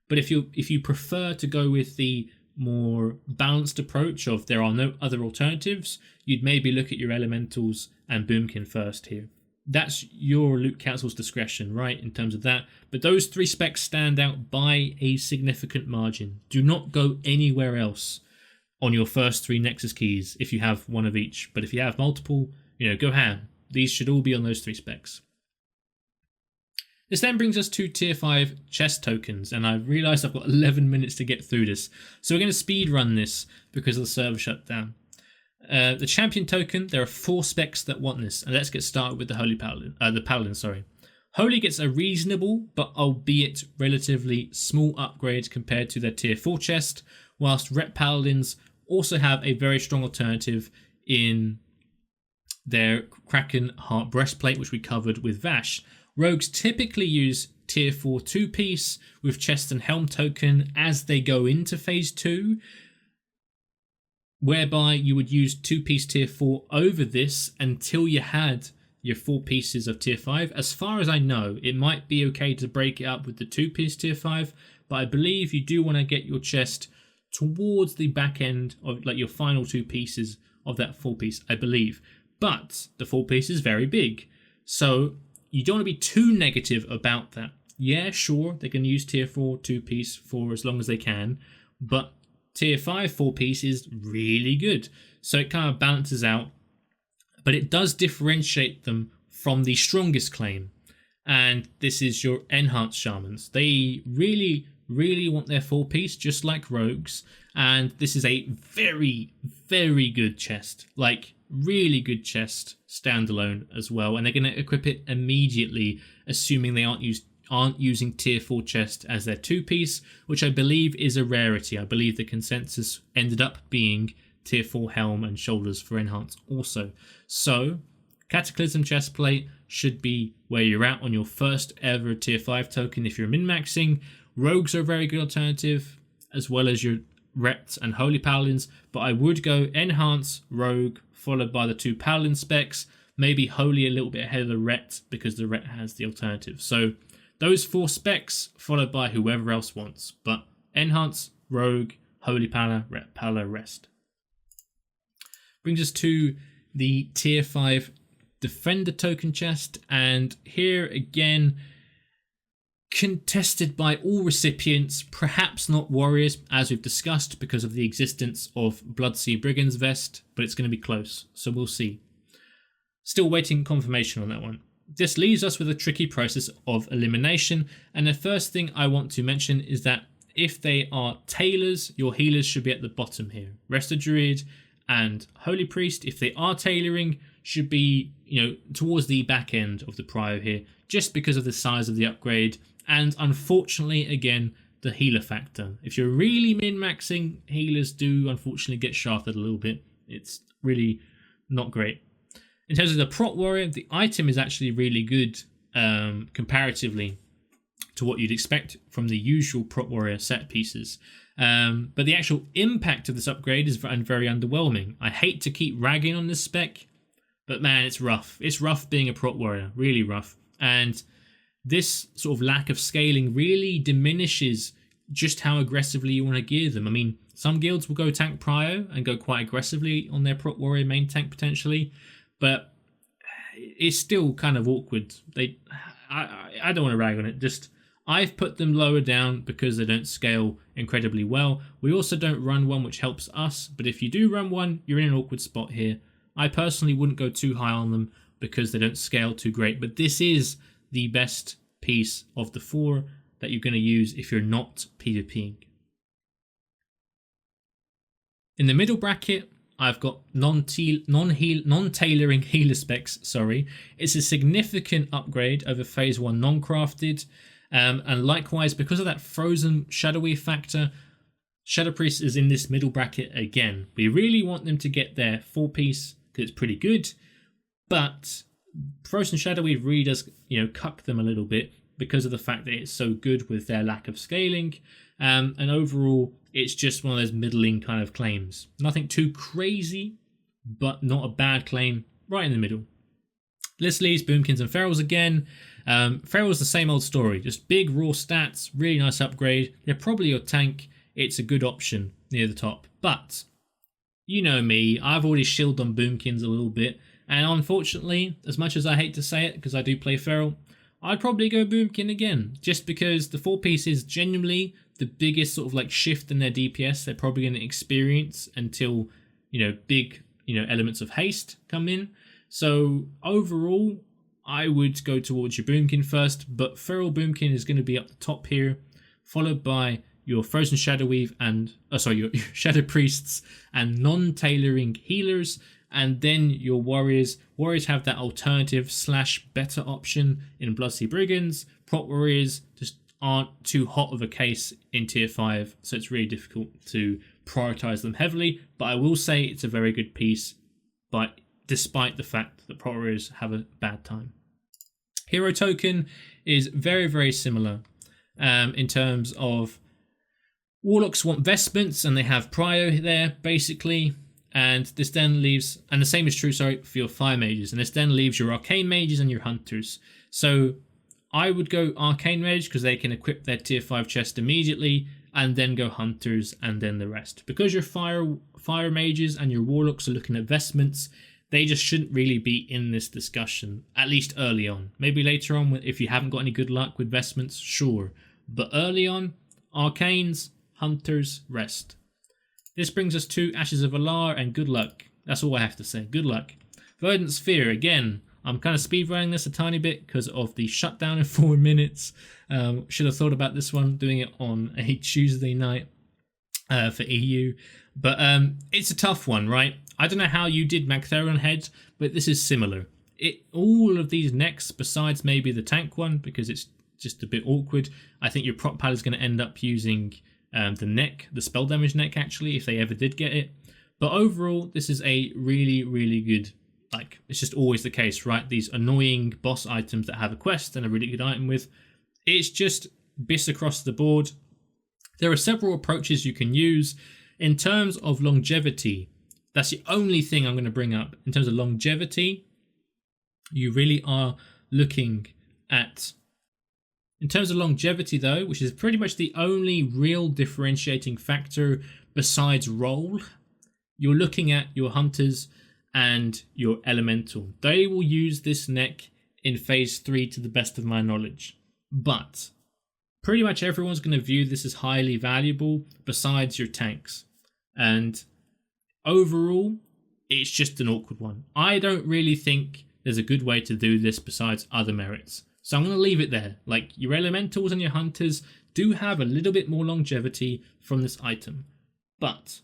But if you prefer to go with the more balanced approach of there are no other alternatives, you'd maybe look at your Elementals and Boomkin first here. That's your loot council's discretion, right, in terms of that. But those 3 specs stand out by a significant margin. Do not go anywhere else on your first 3 Nexus keys if you have one of each. But if you have multiple, go ham. These should all be on those 3 specs. This then brings us to tier 5 chest tokens, and I've realised I've got 11 minutes to get through this. So we're going to speed run this because of the server shutdown. The champion token, there are 4 specs that want this, and let's get started with the Paladin. Holy gets a reasonable, but albeit relatively small upgrade compared to their tier 4 chest, whilst Rep Paladins also have a very strong alternative in their Kraken Heart breastplate, which we covered with Vash. Rogues typically use tier 4 2-piece with chest and helm token as they go into phase 2, whereby you would use 2-piece tier 4 over this until you had your 4 pieces of tier 5. As far as I know, it might be okay to break it up with the 2-piece tier 5, but I believe you do want to get your chest towards the back end of like your final 2 pieces of that 4-piece, I believe. But the 4-piece is very big, so you don't want to be too negative about that. Yeah, sure, they can use tier 4 2-piece for as long as they can, but tier 5 4-piece is really good, so it kind of balances out. But it does differentiate them from the strongest claim, and this is your enhanced shamans. They really want their 4-piece, just like rogues, and this is a very, very good chest, like really good chest standalone as well, and they're going to equip it immediately, assuming they aren't using tier 4 chest as their 2-piece, which I believe is a rarity. I believe the consensus ended up being tier 4 helm and shoulders for enhance also. So Cataclysm chestplate should be where you're at on your first ever tier 5 token if you're min-maxing. Rogues are a very good alternative, as well as your Reps and Holy Paladins, but I would go enhance, rogue, followed by the 2 Paladin specs, maybe Holy a little bit ahead of the Ret because the Ret has the alternative. So those 4 specs followed by whoever else wants, but enhance, rogue, Holy Pala, Ret Pala, rest. Brings us to the tier 5 Defender token chest, and here again, contested by all recipients, perhaps not warriors as we've discussed because of the existence of Bloodsea Brigand's vest, but it's going to be close, so we'll see. Still waiting confirmation on that one. This leaves us with a tricky process of elimination, and the first thing I want to mention is that if they are tailors, your healers should be at the bottom here. Resto Druid and Holy Priest, if they are tailoring, should be, towards the back end of the prio here, just because of the size of the upgrade, and unfortunately, again, the healer factor. If you're really min-maxing, healers do unfortunately get shafted a little bit. It's really not great. In terms of the prot warrior, the item is actually really good comparatively to what you'd expect from the usual prot warrior set pieces. But the actual impact of this upgrade is very underwhelming. I hate to keep ragging on this spec, but man, it's rough. It's rough being a prot warrior, really rough. And this sort of lack of scaling really diminishes just how aggressively you want to gear them. I mean, some guilds will go tank prio and go quite aggressively on their prot warrior main tank potentially, but it's still kind of awkward. I don't want to rag on it. Just I've put them lower down because they don't scale incredibly well. We also don't run one, which helps us, but if you do run one, you're in an awkward spot here. I personally wouldn't go too high on them because they don't scale too great, but this is the best piece of the 4 that you're going to use if you're not PvPing. In the middle bracket, I've got non-tailoring healer specs. It's a significant upgrade over phase 1 non-crafted, and likewise because of that frozen shadowy factor, Shadow Priest is in this middle bracket again. We really want them to get their 4-piece because it's pretty good, but Frozen Shadowy really does, cuck them a little bit because of the fact that it's so good with their lack of scaling. And overall, it's just one of those middling kind of claims. Nothing too crazy, but not a bad claim, right in the middle. Leslies, Boomkins, and Ferals again. Ferals, the same old story. Just big raw stats, really nice upgrade. They're probably your tank. It's a good option near the top. But, you know me, I've already shilled on Boomkins a little bit. And unfortunately, as much as I hate to say it, because I do play Feral, I'd probably go Boomkin again, just because the 4-piece is genuinely the biggest sort of like shift in their DPS they're probably going to experience until, big, elements of haste come in. So overall, I would go towards your Boomkin first, but Feral Boomkin is going to be up the top here, followed by your Frozen Shadow Weave and, your Shadow Priests and non-tailoring healers. and then your warriors. Warriors have that alternative / better option in Bloodseed Brigands. Prot warriors just aren't too hot of a case in tier 5, so it's really difficult to prioritize them heavily. But I will say it's a very good piece, but despite the fact that prot warriors have a bad time. Hero token is very, very similar in terms of warlocks want vestments and they have prio there basically, and this then leaves, and the same is true, sorry, for your fire mages, and this then leaves your arcane mages and your hunters. So I would go arcane mage because they can equip their tier 5 chest immediately, and then go hunters and then the rest. Because your fire mages and your warlocks are looking at vestments, they just shouldn't really be in this discussion, at least early on. Maybe later on, if you haven't got any good luck with vestments, sure. But early on, arcanes, hunters, rest. This brings us to Ashes of Alar, and good luck. That's all I have to say. Good luck. Verdant Sphere, again, I'm kind of speedrunning this a tiny bit because of the shutdown in 4 minutes. Should have thought about this one, doing it on a Tuesday night for EU. But it's a tough one, right? I don't know how you did Magtheron head, but this is similar. All of these necks, besides maybe the tank one, because it's just a bit awkward, I think your prop pal is going to end up using the spell damage neck, actually, if they ever did get it. But overall, this is a really, really good, like, it's just always the case, right? These annoying boss items that have a quest and a really good item with. It's just bis across the board. There are several approaches you can use. In terms of longevity, that's the only thing I'm going to bring up. In terms of longevity, you really are looking at... In terms of longevity, though, which is pretty much the only real differentiating factor besides roll, you're looking at your hunters and your elemental. They will use this neck in phase 3 to the best of my knowledge. But pretty much everyone's going to view this as highly valuable besides your tanks. And overall, it's just an awkward one. I don't really think there's a good way to do this besides other merits. So I'm going to leave it there. Like, your elementals and your hunters do have a little bit more longevity from this item. But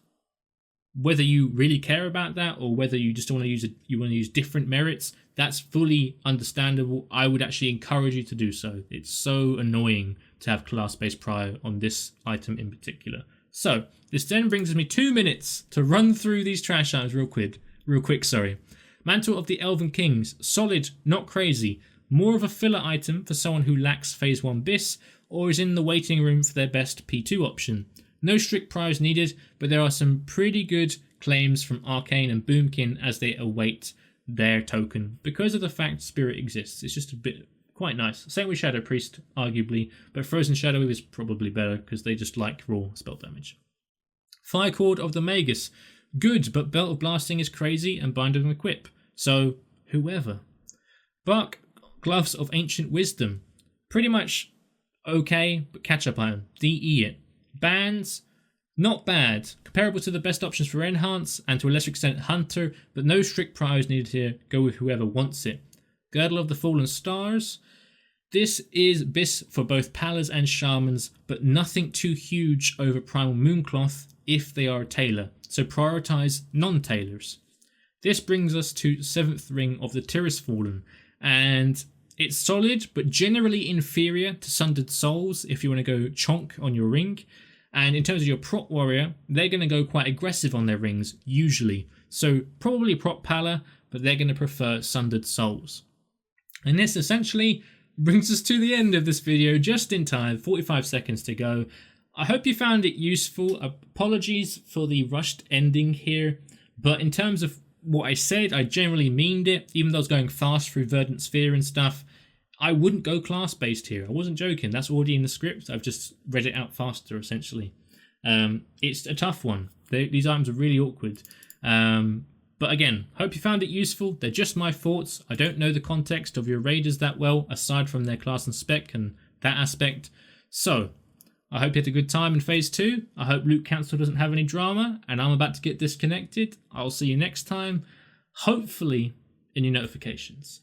whether you really care about that or whether you just want to use different merits, that's fully understandable. I would actually encourage you to do so. It's so annoying to have class-based prio on this item in particular. So this then brings me 2 minutes to run through these trash items real quick. Mantle of the Elven Kings, solid, not crazy. More of a filler item for someone who lacks phase 1 bis or is in the waiting room for their best P2 option. No strict priors needed, but there are some pretty good claims from Arcane and Boomkin as they await their token because of the fact Spirit exists. It's just a bit quite nice. Same with Shadow Priest, arguably, but Frozen Shadow is probably better because they just like raw spell damage. Fire Cord of the Magus, good, but Belt of Blasting is crazy and Bind of Equip, so whoever. Bark Gloves of Ancient Wisdom, pretty much okay, but catch-up item, DE it. Bands, not bad, comparable to the best options for Enhance and to a lesser extent Hunter, but no strict priors needed here, go with whoever wants it. Girdle of the Fallen Stars, this is bis for both Palas and Shamans, but nothing too huge over Primal Mooncloth if they are a tailor, so prioritize non-tailors. This brings us to 7th ring of the Tiras Fallen, and it's solid, but generally inferior to Sundered Souls if you want to go chonk on your ring. And in terms of your prot warrior, they're going to go quite aggressive on their rings, usually. So probably prot pala, but they're going to prefer Sundered Souls. And this essentially brings us to the end of this video, just in time, 45 seconds to go. I hope you found it useful. Apologies for the rushed ending here, but in terms of what I said, I generally meaned it, even though I was going fast through Verdant Sphere and stuff. I wouldn't go class-based here. I wasn't joking. That's already in the script. I've just read it out faster, essentially. It's a tough one. These items are really awkward. But again, hope you found it useful. They're just my thoughts. I don't know the context of your raiders that well, aside from their class and spec and that aspect. So, I hope you had a good time in Phase 2. I hope Loot Council doesn't have any drama, and I'm about to get disconnected. I'll see you next time, hopefully in your notifications.